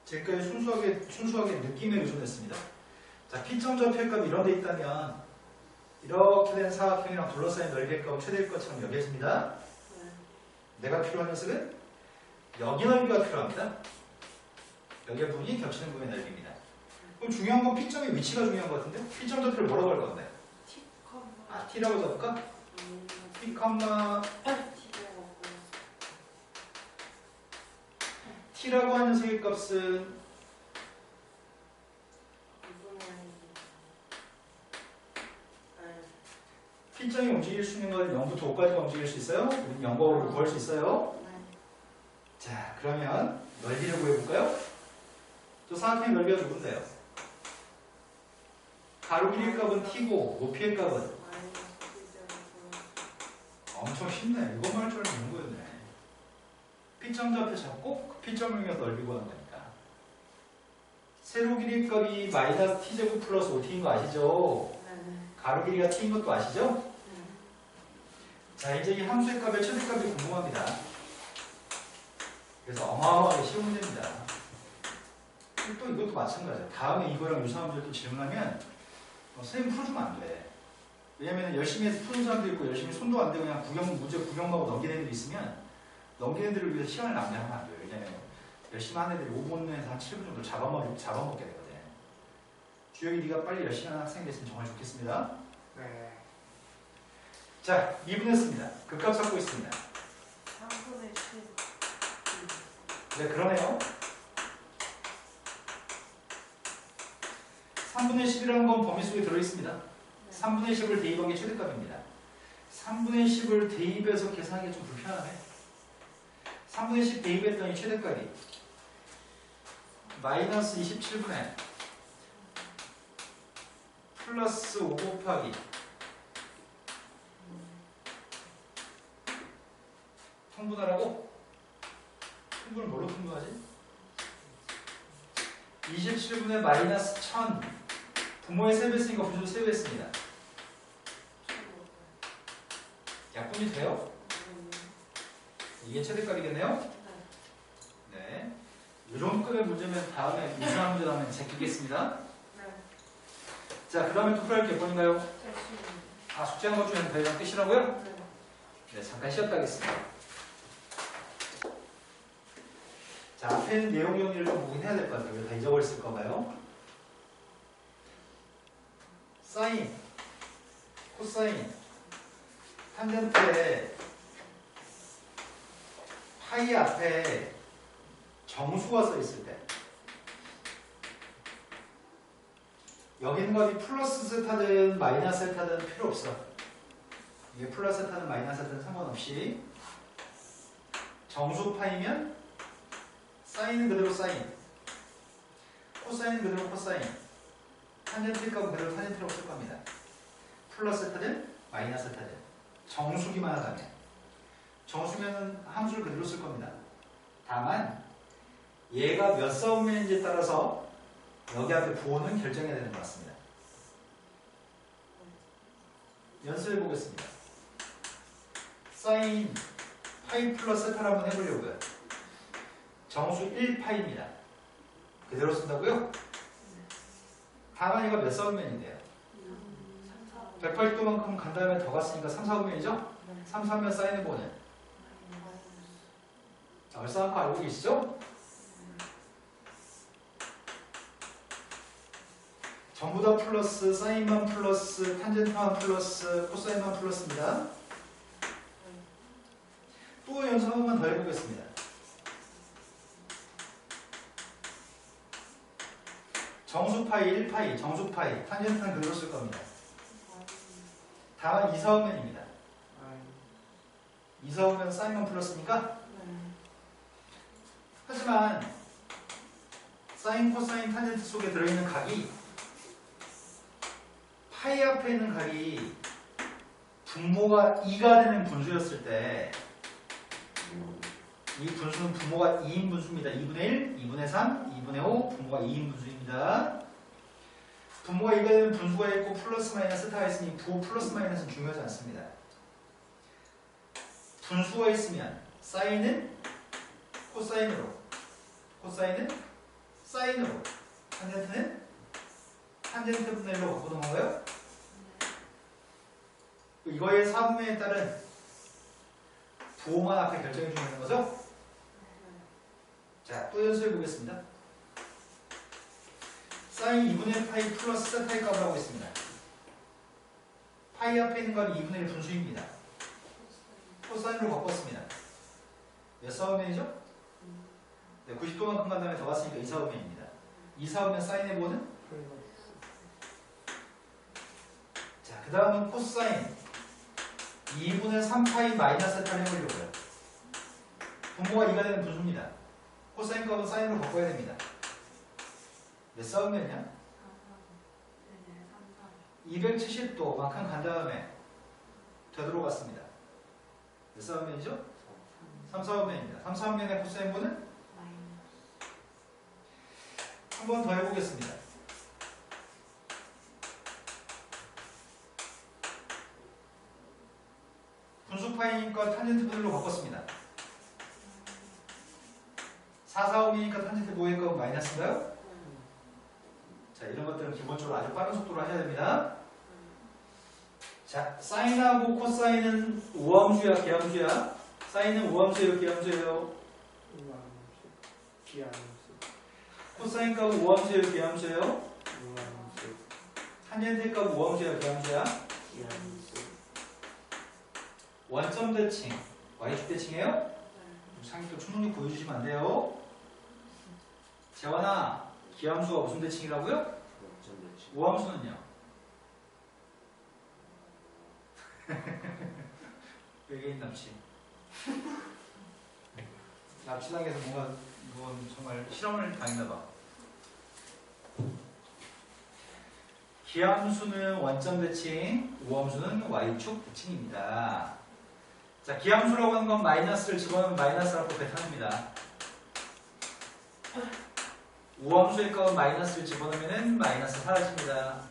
지금까지 순수하게 느낌에 의존했습니다. 자, P점 좌표의 값이 이런 데 있다면 이렇게 된 사각형이랑 둘러싸인 넓이의 값은 최대일 것처럼 여겨집니다. 내가 필요한 녀석은 여기 넓이가 필요합니다. 여기의 부분이 겹치는 부분의 넓이입니다. 그럼 중요한 건 P점의 위치가 중요한 것 같은데? P점 좌표를 뭐라고 할 건데? T, 아, T라고 잡을까? T, T라고 하는 녀석의 값은 P점이 움직일 수 있는 건 0부터 5까지가 움직일 수 있어요? 우리는 0과 5를 구할 수 있어요? 자, 그러면 넓이를 구해볼까요? 또 사각형의 넓이가 누군데요? 가로 길이의 값은 T고 높이의 값은 엄청 쉽네. 이것만 할 줄 아는 거였네. P점 좌표 잡고 그 P점을 이용해서 넓이 구하는 거니까. 세로 길이의 값이 마이너스 T제곱 플러스 5T인 거 아시죠? 가로 길이가 T인 것도 아시죠? 자, 이제 이 함수의 값의 최대값이 궁금합니다. 그래서 어마어마하게 쉬운 문제입니다. 또 이것도 마찬가지야. 다음에 이거랑 유사한 문제를 또 질문하면 선생님 풀어주면 안 돼. 왜냐면 열심히 해서 푸는 사람도 있고 열심히 손도 안 대고 그냥 문제 구경하고 넘기는 애들이 있으면 넘기는 애들을 위해서 시간을 낭비하면 안 돼요. 왜냐면 열심히 하는 애들이 5분에서 한 7분 정도 잡아먹게 되거든. 주혁이 네가 빨리 열심히 하는 학생이 됐으면 정말 좋겠습니다. 네. 자, 2분 했습니다. 그 값 찾고 있습니다. 3분의 10. 네, 그러네요. 3분의 10이라는 건 범위 속에 들어있습니다. 3분의 10을 대입한 게 최대값입니다. 3분의 10을 대입해서 계산하기가 좀 불편하네. 3분의 10 대입했더니 최대값이 마이너스 27분의 플러스 5 곱하기 통분하라고? 통분을 뭘로 통분하지? 27분의 마이너스 1000 부모의 3배 했으니까 분수 3배 했습니다. 약분이 돼요? 이게 최대값이겠네요? 네. 이 정도급의 문제면 다음에 이상한 문제 나오면 제끼겠습니다. 자, 그 다음에 또 풀어야 할 게 뭐인가요? 아, 숙제한 것 중에 더 이상 끝이라고요? 네, 잠깐 쉬었다 하겠습니다. 자, 앞에 있는 내용 정리를 좀 보긴 해야 될 것 같아요. 다 잊어버렸을까 봐요. 사인, 코사인, 탄젠트에 파이 앞에 정수가 써 있을 때 여기 있는 값이 플러스 세타든 마이너스 세타든 필요 없어. 이게 플러스 세타든 마이너스 세타든 상관없이 정수 파이면 사인은 그대로 사인, 코사인은 그대로 코사인, 탄젠트 값은 그대로 탄젠트라고 쓸 겁니다. 플러스 세타든 마이너스 세타든 정수기만 하다면 정수면은 함수를 그대로 쓸 겁니다. 다만 얘가 몇 사분면인지에 따라서 여기 앞에 부호는 결정해야 되는 것 같습니다. 연습해 보겠습니다. 사인 파이 플러스 세타를 한번 해보려고요. 정수 1파입니다. 그대로 쓴다고요? 다만 얘가 몇 사분면인데요? 180도만큼 간 다음에 더 갔으니까 3, 4분면이죠? 3, 4면 사인의 부호는 얼싸한 거 알고 계시죠? 전부 다 플러스, 사인만 플러스, 탄젠트만 플러스, 코사인만 플러스입니다. 또 연습 한 번만 더 해보겠습니다. 정수파이, 1파이, 정수파이, 탄젠트는 그대로 쓸 겁니다. 다만 2, 4분면입니다. 2사 오면 사인만 플러스니까. 네. 하지만 사인, 코사인, 탄젠트 속에 들어있는 각이 파이 앞에 있는 각이 분모가 2가 되는 분수였을 때 이 분수는 분모가 2인 분수입니다. 2분의 1, 2분의 3, 2분의 5, 분모가 2인 분수입니다. 분모가 2가 되는 분수가 있고 플러스 마이너스 타가 있으니 부 플러스 마이너스는 중요하지 않습니다. 분수가 있으면 사인은 코사인으로, 코사인은 사인으로, 탄젠트는 탄젠트 분의 1로 바꾸는 거예요. 이거의 사분면에 따른 부호만 앞에 결정해 주는 거죠. 자, 또 연습해 보겠습니다. 사인 2분의 파이 플러스 세타의 값을 하고 있습니다. 파이 앞에 있는 건 2분의 1 분수입니다. 코사인으로 바꿨습니다. 몇 사분면이죠? 네, 90도만큼 간 다음에 더 갔으니까 2사분면입니다. 2사분면 사인의 부호는? 자, 그 다음은 코사인 2분의 3파이 마이너스 세타를 해보려고요. 분모가 2가 되는 분수입니다. 코사인 값은 사인으로 바꿔야 됩니다. 몇 사분면이냐? 270도만큼 간 다음에 되돌아갔습니다. 몇 사분면이죠? 3사분면입니다. 3사분면의 코사인분은? 한 번 더 해보겠습니다. 분수 파이니까 탄젠트 분열로 바꿨습니다. 4사분면이니까 탄젠트 모의 값은 마이너스인가요? 자, 이런 것들은 기본적으로 아주 빠른 속도로 하셔야 됩니다. 자, 사인하고 코사인은 우함수야, 기함수야? 사인은 우함수예요, 기함수예요? 코사인 값은 우함수예요, 기함수예요? 탄젠트 값은 우함수야, 기함수야? 원점 대칭, y축 대칭이에요? 상이 또 초능력 보여주시면 안 돼요. 재환아, 기함수가 무슨 대칭이라고요? 우함수는요? 외계인 납치. 납치당해서 뭔가 이건 정말 실험을 당했나봐. 기함수는 원점 대칭, 우함수는 y축 대칭입니다. 자, 기함수라고 하는 건 마이너스를 집어넣으면 마이너스 앞으로 배타입니다. 우함수의 값은 마이너스를 집어넣으면 마이너스 사라집니다.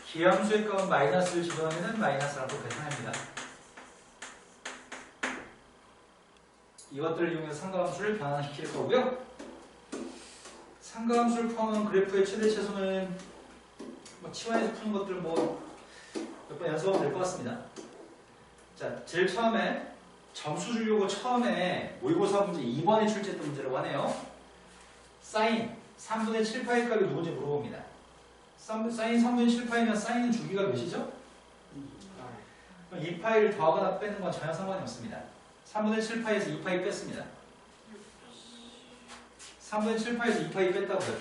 기함수의 값은 마이너스를 집어넣으면 마이너스 앞으로 배타입니다. 이것들을 이용해서 상가함수를 변환시킬 거고요. 상가함수를 포함한 그래프의 최대 최소는 치환해서 푸는 것들 몇 번 연습하면 될 것 같습니다. 자, 제일 처음에 점수 주려고 처음에 모의고사 문제 2번에 출제했던 문제라고 하네요. 사인 3분의 7파이 값이 누군지 물어봅니다. 사인 3분의 7파이면 사인은 주기가 몇이죠? 2파이를 더하거나 빼는 건 전혀 상관이 없습니다. 3분의 7파이에서 2파이 뺐습니다. 3분의 7파이에서 2파이 뺐다고요.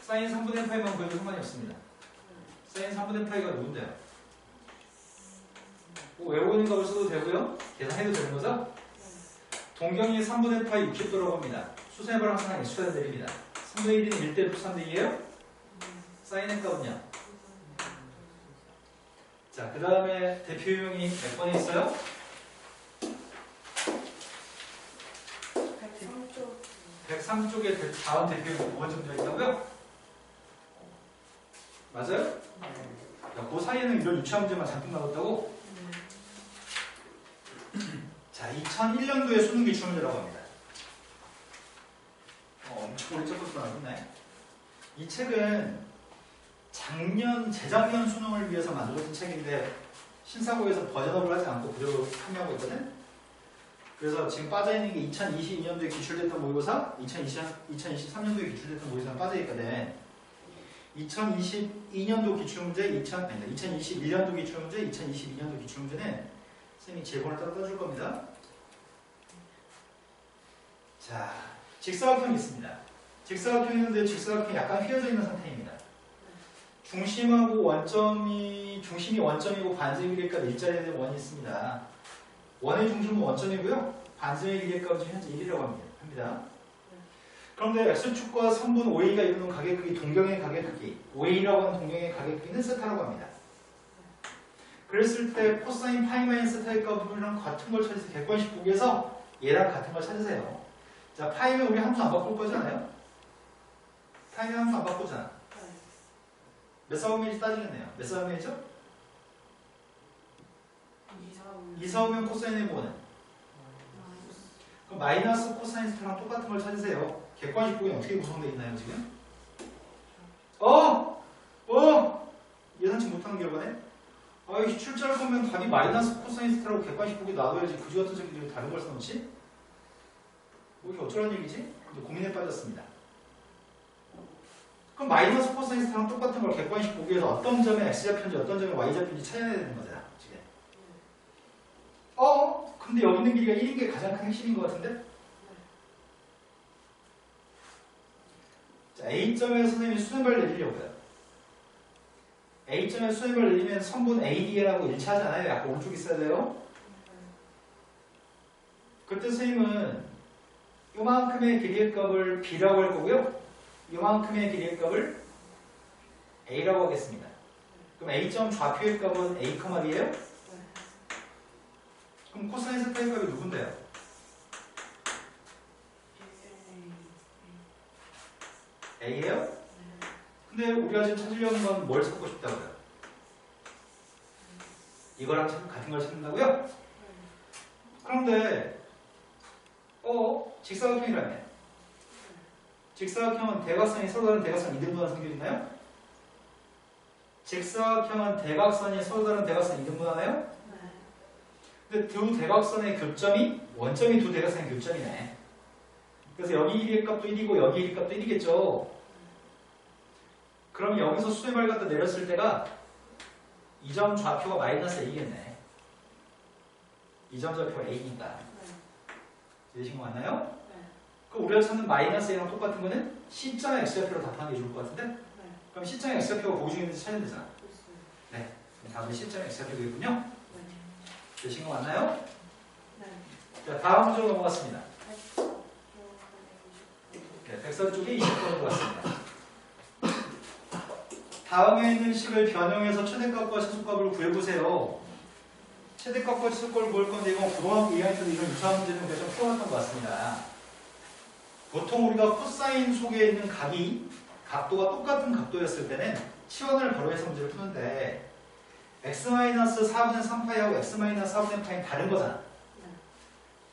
사인 3분의 파이만 구해도 상관이 없습니다. 사인 3분의 파이가 누군데요? 외우고 있는 값을 써도 되고요. 계산해도 되는 거죠? 동경이 3분의 파이 60도라고 합니다. 수세발 항상 x가 내립니다. 3분의 1은 1대 플러스 3대 2예요? 사인의 값은요? 자, 그 다음에 대표 유형이 몇 번에 있어요? 103쪽에 다음 대표 유형이 5번 정도 있다고요? 맞아요? 야, 그 사이에는 이런 유치한 문제만 잔뜩 나왔다고? 자, 2001년도에 수능 기출문제라고 합니다. 엄청 오래 적어서 나왔네. 이 책은 재작년 수능을 위해서 만들어진 책인데 신사고에서 버전업을 하지 않고 그대로 판매하고 있거든. 그래서 지금 빠져있는 게 2022년도에 기출됐던 모의고사, 2023년도에 기출됐던 모의고사가 빠져있거든. 2022년도 기출문제, 2021년도 기출문제, 2022년도 기출문제는 선생님이 제본을 따로 떠줄 겁니다. 자, 직사각형이 있습니다. 직사각형이 있는데 직사각형이 약간 휘어져 있는 상태입니다. 중심이 원점이고 반지의 길이값 일자리에 대한 원이 있습니다. 원의 중심은 원점이고요. 반지의 길이값은 지금 현재 1이라고 합니다. 그런데 x축과 선분 OA가 이루는 가계 크기, 동경의 가계 크기, OA라고 하는 동경의 가계 크기는 세타라고 합니다. 그랬을 때 코사인 파이 마이너스 세타의 값이랑 같은 걸 찾으세요. 객관식 보기에서 얘랑 같은 걸 찾으세요. 자, 파이면 우리 함수 안 바꿀 거잖아요. 파이면 함수 안 바꾸잖아. 몇 사분면인지 따지겠네요. 몇 사분면이죠? 2, 4오면 코사인의 부호는? 그럼 마이너스 코사인 세타랑 똑같은 걸 찾으세요. 객관식 보기는 어떻게 구성되어 있나요, 지금? 예상치 못하는 결과네? 아이, 출제를 보면 답이 마이너스 코사인 세타라고 객관식 보기 놔둬야지. 그지 같은 새끼들이 다른 걸 써놓지? 뭐 이게 어쩌라는 얘기지? 근데 고민에 빠졌습니다. 그럼 마이너스 코사인 세타랑 똑같은 걸 객관식 보기에서 어떤 점에 x좌표인지 어떤 점에 y좌표인지 찾아내야 되는 거잖아, 지금. 근데 여기 있는 길이가 1인 게 가장 큰 핵심인 것 같은데? 자, A점에서 선생님이 수렴을 내리려고요. A점에 수렴을 내리면 선분 AD라고 1차 하잖아요. 약간 오른쪽에 있어야 돼요. 그때 선생님은 요만큼의 길이의 값을 B라고 할 거고요. 요만큼의 길이의 값을 A라고 하겠습니다. 그럼 A점 좌표의 값은 A, B예요? 그럼 코사인 세타의 값이 누군데요? A예요? 근데 우리가 지금 찾으려는 건 뭘 찾고 싶다고요? 이거랑 같은 걸 찾는다고요? 그런데 직사각형이라며. 직사각형은 대각선이 서로 다른 대각선 2등분한 성격 있나요? 직사각형은 대각선이 서로 다른 대각선 2등분하나요? 근데 두 대각선의 교점이 원점이 두 대각선의 교점이네. 그래서 여기 1의 값도 1이고 여기 1의 값도 1이겠죠. 그럼 여기서 수렴을 갖다 내렸을 때가 이 점 좌표가 마이너스 A겠네. 이 점 좌표가 A니까. 이해하신 거 맞나요? 그럼 우리가 찾는 마이너스 A랑 똑같은 거는 C점의 X좌표로 답하는 게 좋을 것 같은데? 그럼 C점의 X좌표가 보기 중에 있는지 찾으면 되잖아. 네. 답은 C점의 X좌표겠군요. 되신 거 맞나요? 자, 다음 문제로 넘어갔습니다. 네, 백선 쪽에 20번으로 갔습니다. 다음에 있는 식을 변형해서 최대값과 최소값을 구해보세요. 최대값과 최소값을 구할 건데 이건 고등학교 2학년 때도 이런 유사한 문제는 좀 풀어봤던 것 같습니다. 보통 우리가 코사인 속에 있는 각이 각도가 똑같은 각도였을 때는 치환을 바로해서 문제를 푸는데 x-4분의 3파이하고 x-4분의 파이는 다른 거잖아.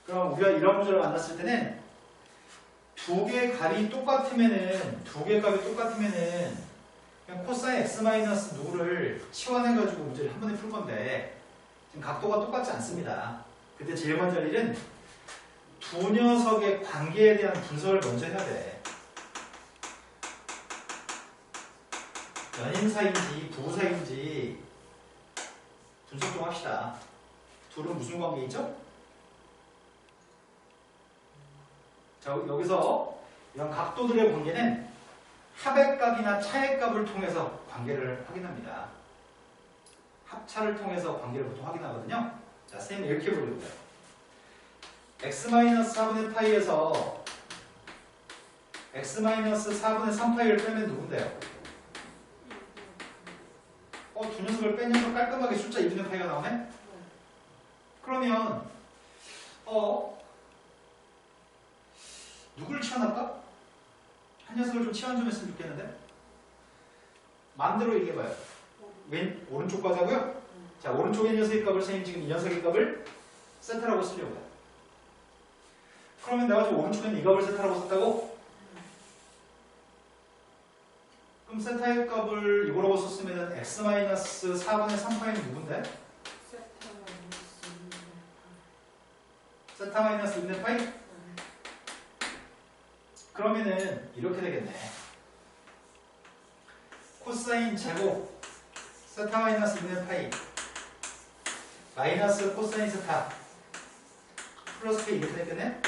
그럼 우리가 이런 문제를 만났을 때는 두 개의 값이 똑같으면은 그냥 코사인 x- 누구를 치환해가지고 문제를 한 번에 풀 건데 지금 각도가 똑같지 않습니다. 그때 제일 먼저 할 일은 두 녀석의 관계에 대한 분석을 먼저 해야 돼. 연인 사이인지 부부 사이인지 분석 좀 합시다. 둘은 무슨 관계 있죠? 자, 여기서 이런 각도들의 관계는 합의 값이나 차의 값을 통해서 관계를 확인합니다. 합차를 통해서 관계를 보통 확인하거든요. 자, 쌤이 이렇게 보려고요. x-4분의 파이에서 x-4분의 3파이를 빼면 누군데요? 두 녀석을 빼면서 깔끔하게 숫자 2분의 파이가 나오네? 그러면 누굴 치환할까? 한 녀석을 좀 치환 좀 했으면 좋겠는데? 마음대로 얘기해봐요. 오른쪽 과자고요? 자, 오른쪽의 녀석의 값을 선생님 지금 이 녀석의 값을 세타라고 쓰려고요. 그러면 내가 지금 오른쪽에는 이 값을 세타라고 썼다고? 그럼 세타의 값을 이거라고 썼으면 x-4분의 3파이는 누군데? 세타 마이너스 2분의 파이? 그러면은 이렇게 되겠네. 코사인 제곱 세타 마이너스 2분의 파이 마이너스 코사인 세타 플러스 K 이렇게 되겠네?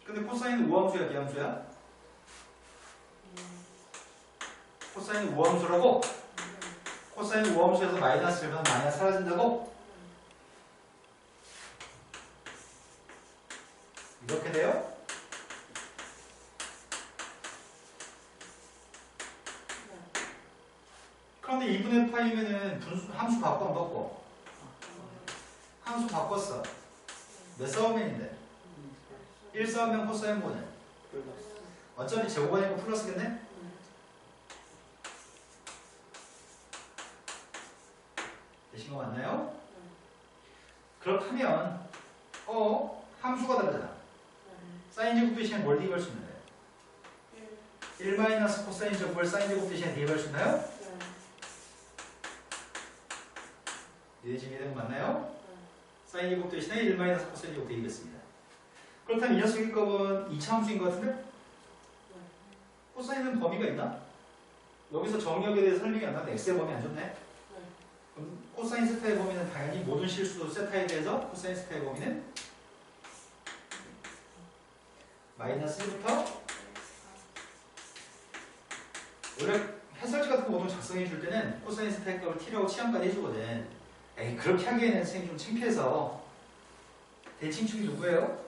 근데 코사인은 우함수야, 비함수야? 코사인 우함수라고? 코사인 우함수에서 마이너스를 하면 마이너스 사라진다고? 이렇게 돼요? 그런데 2분의 파이면은 함수 바꿔 안 바꿔? 함수 바꿨어. 몇 싸움면인데? 1 싸움면 코사인 보는. 어차피 제곱하니까 플러스겠네? 되신 거 맞나요? 그렇다면 함수가 다르잖아. 사인 제곱 대신에 뭘 대입할 수 있나요? 1 마이너스 코사인 제곱을 사인 제곱 대신에 대입할 수 있나요? 이해지게 되는 거 맞나요? 사인 제곱 대신에 1 마이너스 코사인 제곱 대입했습니다. 그렇다면 이 녀석의 값은 2차 함수인 것 같은데? 코사인은 범위가 있나? 여기서 정의역에 대해서 설명이 안 나는데 x의 범위 안 좋네? 그럼 코사인 세타의 범위는 당연히 모든 실수 세타에 대해서 코사인 세타의 범위는 마이너스 1부터 원래 해설지 같은 거 보통 작성해 줄 때는 코사인 세타의 값을 t라고 치환까지 해주거든. 에이 그렇게 하기에는 선생님 좀 창피해서 대칭축이 누구예요?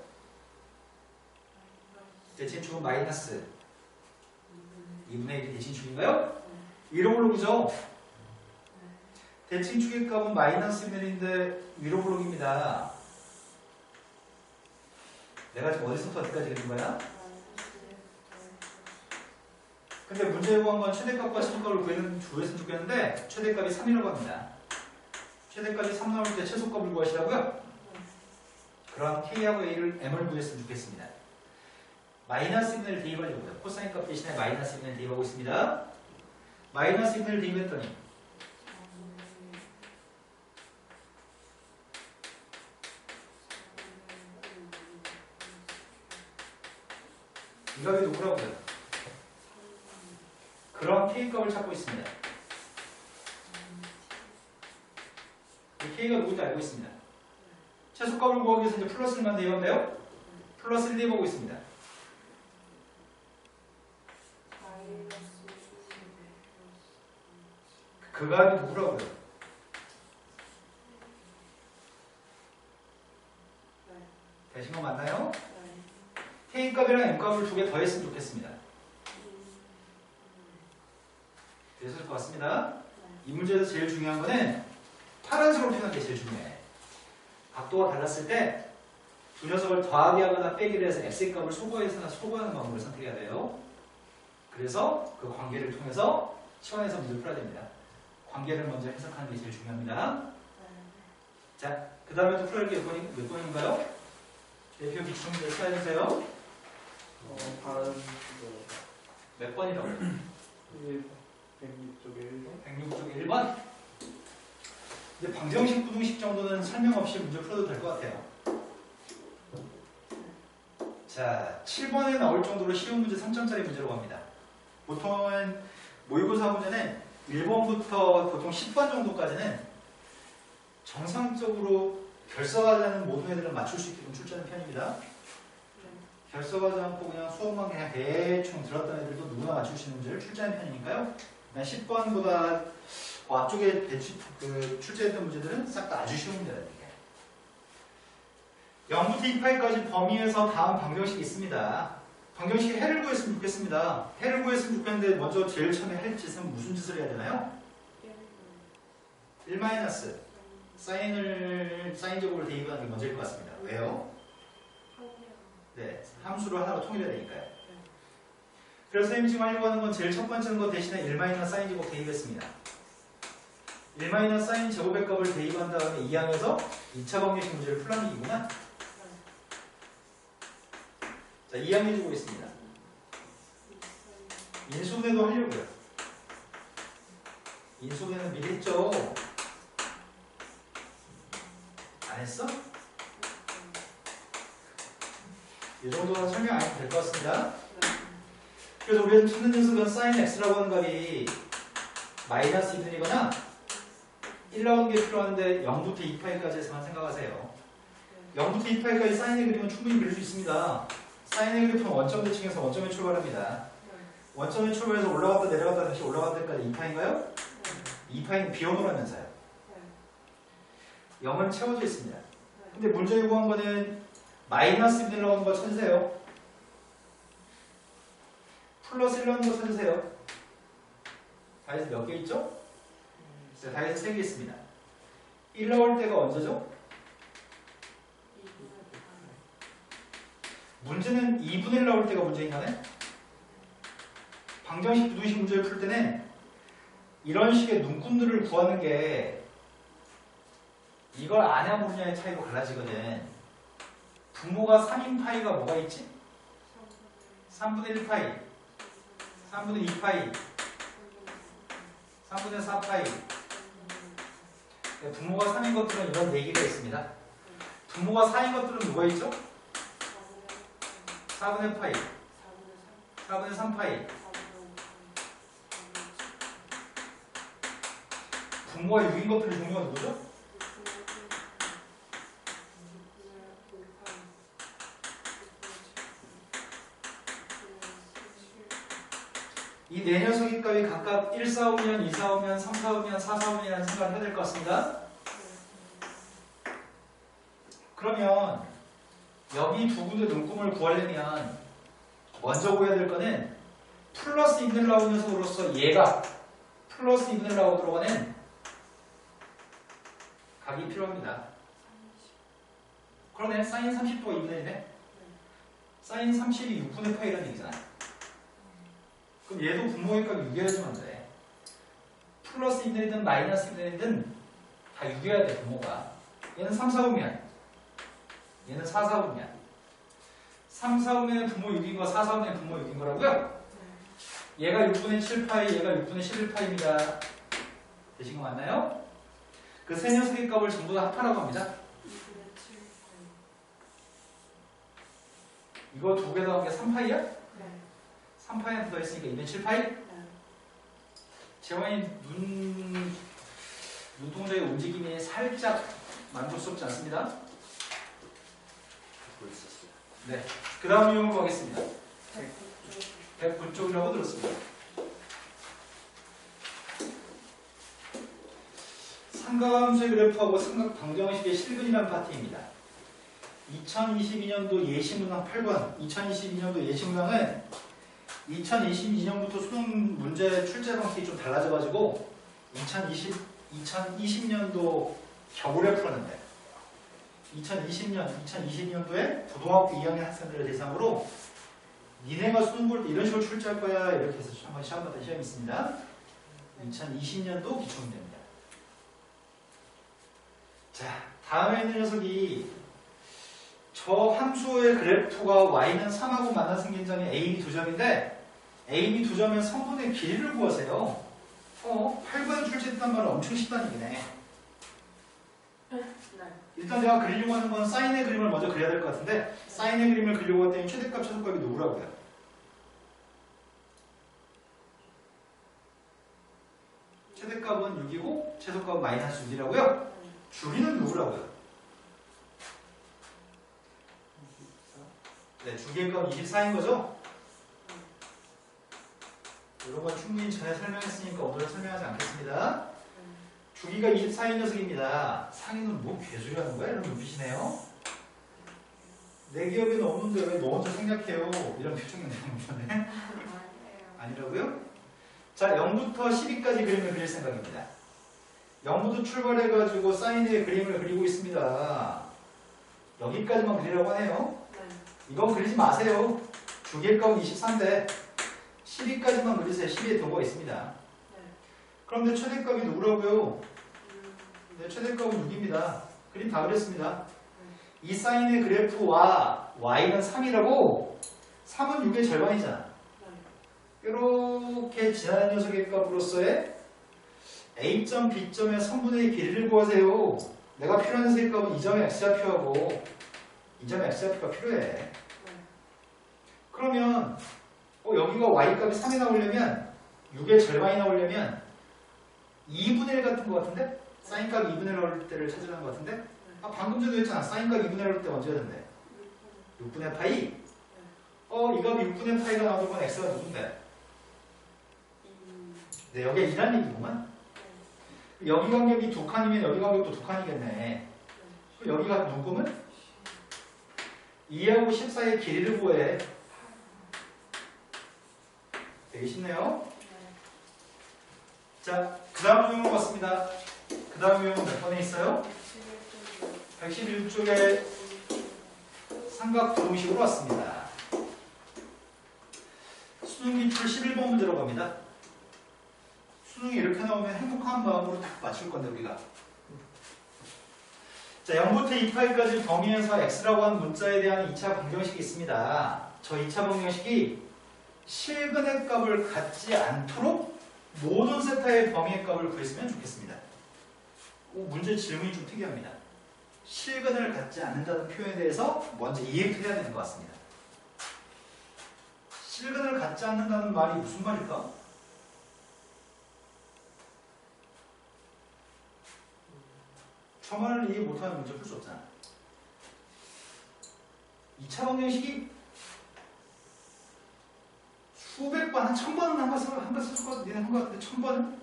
대칭축은 마이너스 2분의 1이 대칭축인가요? 위로 블록이죠? 대칭축의 값은 마이너스 1인데 위로 블록입니다. 내가 지금 어디서부터 어디까지 그린 거야? 근데 문제에 구한 건 최대값과 최소값을 구했으면 좋겠는데 최대값이 3이라고 합니다. 최대값이 3 나올 때 최소값을 구하시라고요? 그럼 K하고 A를 M을 구했으면 좋겠습니다. 마이너스 1을 대입하려고요. 코사인 값 대신에 마이너스 1을 대입하고 있습니다. 마이너스 1을 대입했더니 이 값이 누구라고요? 그럼 K값을 찾고 있습니다. 이 K가 누군지 알고 있습니다. 최소값을 구하기 위해서 이제 플러스만 대입하면 돼요? 플러스를 대입하고 있습니다. 그 값이 누구라고요? 되신 거 맞나요? K값이랑 M값을 두 개 더했으면 좋겠습니다. 됐을 것 같습니다. 이 문제에서 제일 중요한 거는 파란색으로 표현한 게 제일 중요해. 각도가 달랐을 때 두 녀석을 더하기 하거나 빼기를 해서 x의 값을 소거해서나 소거하는 방법을 선택해야 돼요. 그래서 그 관계를 통해서 치환해서 문제를 풀어야 됩니다. 관계를 먼저 해석하는 게 제일 중요합니다. 자, 그 다음에 또 풀어야 할 게 몇 번인가요? 대표 기출문제 써야주세요. 다른 몇 번이라고요? 106쪽에 106쪽에 1번? 근데 방정식, 부등식 정도는 설명 없이 문제 풀어도 될 것 같아요. 자, 7번에 나올 정도로 쉬운 문제 3점짜리 문제라고 합니다. 보통은 모의고사 문제는 1번부터 보통 10번 정도까지는 정상적으로 결석하지 않은 모든 애들은 맞출 수 있게끔 출제하는 편입니다. 결석하지 않고 그냥 수업만 그냥 대충 들었던 애들도 누구나 맞출 수 있는 문제를 출제하는 편이니까요. 10번보다 앞쪽에 출제했던 문제들은 싹 다 아주 쉬운 문제라는 얘기예요. 0부터 2파이까지 범위에서 다음 방정식이 있습니다. 방정식의 해를 구했으면 좋겠습니다. 해를 구했으면 좋겠는데 먼저 제일 처음에 할 짓은 무슨 짓을 해야 되나요? 1 마이너스 사인 제곱을 대입하는 게 먼저일 것 같습니다. 왜요? 네, 함수를 하나로 통일해야 되니까요. 그래서 선생님이 지금 하려고 하는 건 제일 첫 번째는 거 대신에 1 마이너스 사인 제곱 대입했습니다. 1 마이너스 사인 제곱의 값을 대입한 다음에 이 항에서 2차 방정식 문제를 풀라는 얘기구나. 자, 이 항 해주고 있습니다. 인수분해도 하려고요. 인수분해는 미리 했죠? 안 했어? 이 정도는 설명 안 해도 될 것 같습니다. 그래서 우리는 찾는 녀석은 sin x라고 하는 값이 마이너스 2분이거나 1 나오는 게 필요한데 0부터 2파이까지 해서만 생각하세요. 0부터 2파이까지 사인의 그림은 충분히 그릴 수 있습니다. 사인의 그래프는 원점 대칭에서 원점에 출발합니다. 원점에 출발해서 올라갔다 내려갔다 다시 올라갈 때까지 2파인가요? 2파이는 비오노라면서요. 0은 채워져 있습니다. 근데 문제 요구한 거는 마이너스 1 나오는 거 찾으세요. 플러스 1 나오는 거 찾으세요. 다에서 몇 개 있죠? 다에서 3개 있습니다. 1 나올 때가 언제죠? 문제는 2분의 1 나올 때가 문제인가네? 방정식, 부등식 문제를 풀 때는 이런 식의 눈꾼들을 구하는 게 이걸 아냐 모르냐의 차이로 갈라지거든. 분모가 3인 파이가 뭐가 있지? 3분의 1 파이, 3분의 2 파이, 3분의 4 파이. 분모가 3인 것들은 이런 4개가 있습니다. 분모가 4인 것들은 누가 있죠? 4분의 파이, 4분의 3 파이. 분모가 6인 것들의 종류가 누구죠? 이 네 녀석의 값이 각각 1 4오면, 2 4오면, 3 4오면, 4 4오면이라는 생각을 해야 될 것 같습니다. 그러면 여기 두 군데 눈금을 구하려면 먼저 구해야 될 거는 플러스 2분의 1 나오는 녀석으로서 얘가 플러스 2분의 1 나오도록 하는 각이 필요합니다. 그러네. 사인 30도가 2분의 1이네. 사인 30이 6분의 파이라는 얘기잖아. 그럼 얘도 분모의 값이 6이어야지만 돼. 플러스 2분의 1이든 마이너스 2분의 1이든 다 6이어야 돼, 분모가. 얘는 3, 4분면 얘는 4, 4분면 3, 4분면은 분모 6인 거, 4, 4분면은 분모 6인 거라고요? 얘가 6분의 7파이, 얘가 6분의 11파이입니다. 되신 거 맞나요? 그 세 녀석의 값을 전부 다 합하라고 합니다. 이거 두 개 더한 게 3파이야? 3파이한테 더했으니까 207파이? 재환이 눈동자의 움직임이 살짝 만족스럽지 않습니다. 듣고 있었어요. 네. 그 다음 유형을 보겠습니다. 109쪽이라고 들었습니다. 삼각함수의 그래프하고 삼각 방정식의 실근이라는 파트입니다. 2022년도 예시문항 8번. 2022년도 예시문항은 2022년부터 수능 문제 출제 방식이 좀 달라져가지고 2020년도 겨울에 풀었는데 2022년도에 고등학교 2학년 학생들을 대상으로 니네가 수능 볼 때 이런 식으로 출제할 거야 이렇게 해서 한번 시험 받은 시험이 있습니다. 2020년도 기출문제입니다. 자, 다음에 있는 녀석이 저 함수의 그래프가 y는 3하고 만나 생긴 점이 a, b 두 점인데 a, b 두 점의 성분의 길이를 구하세요. 8번에 출제했단 말은 엄청 쉽다는 얘기네. 일단 내가 그리려고 하는 건 사인의 그림을 먼저 그려야 될 것 같은데 사인의 그림을 그리려고 할 때는 최대값, 최소값이 누구라고요? 최대값은 6이고 최소값은 마이너스 6이라고요? 주기는 누구라고요? 네, 주기의 값은 24인 거죠? 이런 건 충분히 전에 설명했으니까 오늘은 설명하지 않겠습니다. 주기가 24인 녀석입니다. 상위는 뭐 개소리 하는 거야? 이런 눈빛이네요. 내 기억에는 없는데 왜 너 혼자 생각해요? 이런 표정이 나오네. 아니라고요? 자, 0부터 12까지 그림을 그릴 생각입니다. 0부터 출발해가지고 사인의 그림을 그리고 있습니다. 여기까지만 그리라고 하네요. 이건 그리지 마세요. 주기의 값은 23인데 12까지만 그리세요. 12에 도구가 있습니다. 그런데 최대값이 누구라고요? 네, 최대값은 6입니다. 그림 다 그렸습니다. 이 사인의 그래프와 y는 3이라고 3은 6의 절반이잖아. 이렇게 지나는 녀석의 값으로서의 A점, B점의 선분의 길이를 구하세요. 내가 필요한 녀석의 값은 이 점의 x좌표하고 이 점의 x좌표가 필요해. 그러면 여기가 y값이 3이 나오려면 6의 절반이 나오려면 2분의 1 같은 것 같은데? 사인값 2분의 1 나올 때를 찾으라는 것 같은데? 방금 전에 했잖아. 사인값 2분의 1 나올 때 언제 했는데? 6분의 파이? 이 값이 6분의 파이가 나오는 건 x가 누군데? 네, 여기가 2란 얘기구만. 여기 간격이 2칸이면 여기 간격도 2칸이겠네. 여기가 누구면? 2하고 14의 길이를 구해. 되게 쉽네요. 자, 그 다음 유형으로 갔습니다. 그 다음 유형은 몇 번에 있어요? 111쪽에 삼각 부동식으로 왔습니다. 수능 기출 11번 문제로 갑니다. 수능이 이렇게 나오면 행복한 마음으로 딱 맞출 건데 우리가. 자, 0부터 2파이까지 범위에서 x라고 하는 문자에 대한 2차 방정식이 있습니다. 저 2차 방정식이 실근의 값을 갖지 않도록 모든 세타의 범위의 값을 구했으면 좋겠습니다. 문제 질문이 좀 특이합니다. 실근을 갖지 않는다는 표현에 대해서 먼저 이해를 해야 되는 것 같습니다. 실근을 갖지 않는다는 말이 무슨 말일까? 저 말을 이해 못하는 문제 풀 수 없잖아. 2차 방정식이 수백 번, 한 1000번은 한번 쓸 것 같은데, 니네 한 것 같은데, 1000번은?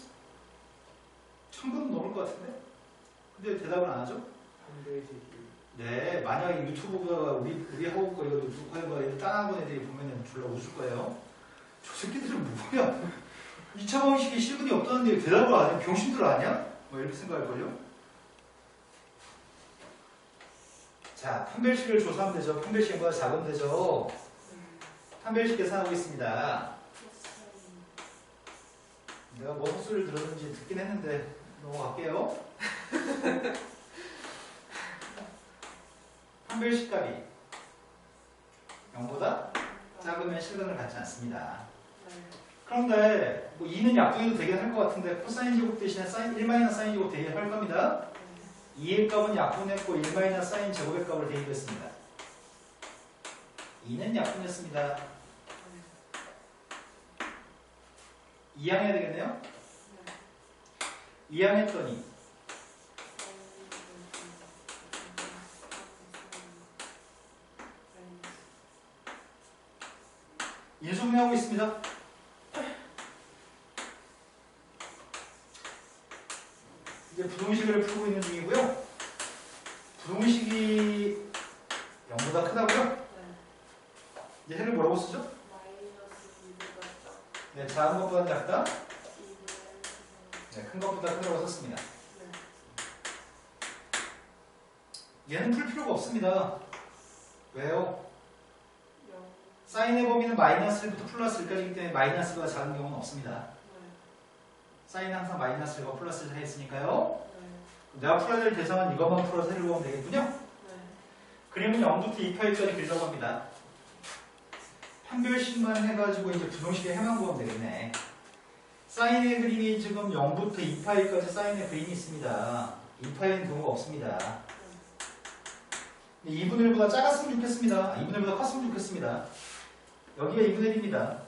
1000번은 넘을 것 같은데? 근데 대답을 안 하죠? 네, 만약에 유튜브가 우리 하고 거 이거 녹화한 거 애들 따라하는 애들이 보면은 졸라 웃을 거예요. 저 새끼들은 뭐야? 2차 방정식이 실근이 없다는데 대답을 안 해? 병신들 아니야? 뭐 이렇게 생각할걸요? 자, 판별식을 조사하면 되죠. 판별식보다 작으면 되죠. 판별식 계산하고 있습니다. 내가 뭔 헛소리를 들었는지 듣긴 했는데 넘어갈게요. 판별식 값이 0보다 작으면 실근을 갖지 않습니다. 그런데 뭐 2는 약분해도 되긴 할 것 같은데 코사인 제곱 대신에 1 사인 제곱 대입할 겁니다. 2의 값은 약분했고 1 사인 제곱의 값을 대입했습니다. 2는 약분했습니다. 2항해야 되겠네요? 2항했더니 인수분해하고 있습니다. 이제 부동식을 풀고 있는 중이고요. 부동식이 0보다 크다고요? 이제 해를 뭐라고 쓰죠? 네, 작은 것보다 작다? 네, 큰 것보다 크다고 썼습니다. 얘는 풀 필요가 없습니다. 왜요? 사인의 범위는 마이너스 1부터 플러스 1까지이기 때문에 마이너스가 작은 경우는 없습니다. 사인은 항상 마이너스 1과 플러스 1 사이에 있으니까요. 내가 풀어야 될 대상은 이것만 풀어서 해를 보면 되겠군요. 그림은 0부터 2파이까지 그리려고 합니다. 판별식만 해가지고 이제 부동식의 해만 보면 되겠네. 사인의 그림이 지금 0부터 2파이까지 사인의 그림이 있습니다. 2파이는 경우가 없습니다. 2분의 1보다 작았으면 좋겠습니다. 2분의 1보다 컸으면 좋겠습니다. 여기가 2분의 1입니다.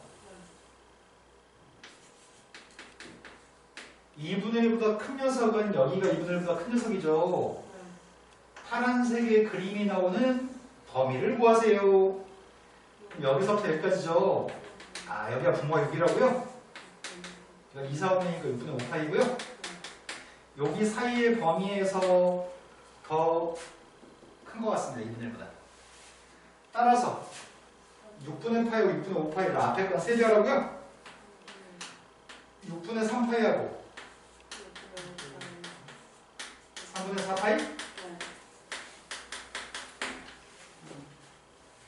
2분의 1보다 큰 녀석은 여기가 2분의 1보다 큰 녀석이죠. 파란색의 그림이 나오는 범위를 구하세요. 그럼 여기서부터 여기까지죠. 아, 여기가 분모가 6이라고요? 여기가 2, 4, 5이니까 6분의 5파이고요. 여기 사이의 범위에서 더 큰 것 같습니다. 2분의 1보다. 따라서 6분의 파이하고 6분의 5파이를 앞에 건 세배하라고요? 6분의 3파이하고 3분의 4파이?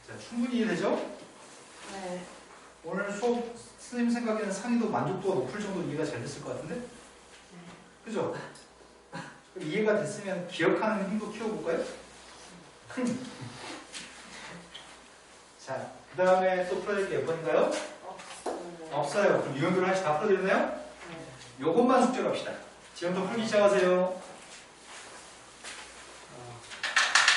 자, 충분히 이해되죠? 네. 오늘 수업 선생님 생각에는 상의도 만족도가 높을 정도로 이해가 잘 됐을 것 같은데? 그죠? 이해가 됐으면 기억하는 힘도 키워볼까요? 자, 그 다음에 또 풀어야 될 게 몇 번인가요? 없어요. 그럼 유형별로 하나씩 다 풀어드렸나요? 요것만 숙제로 합시다. 지금부터 풀기 시작하세요.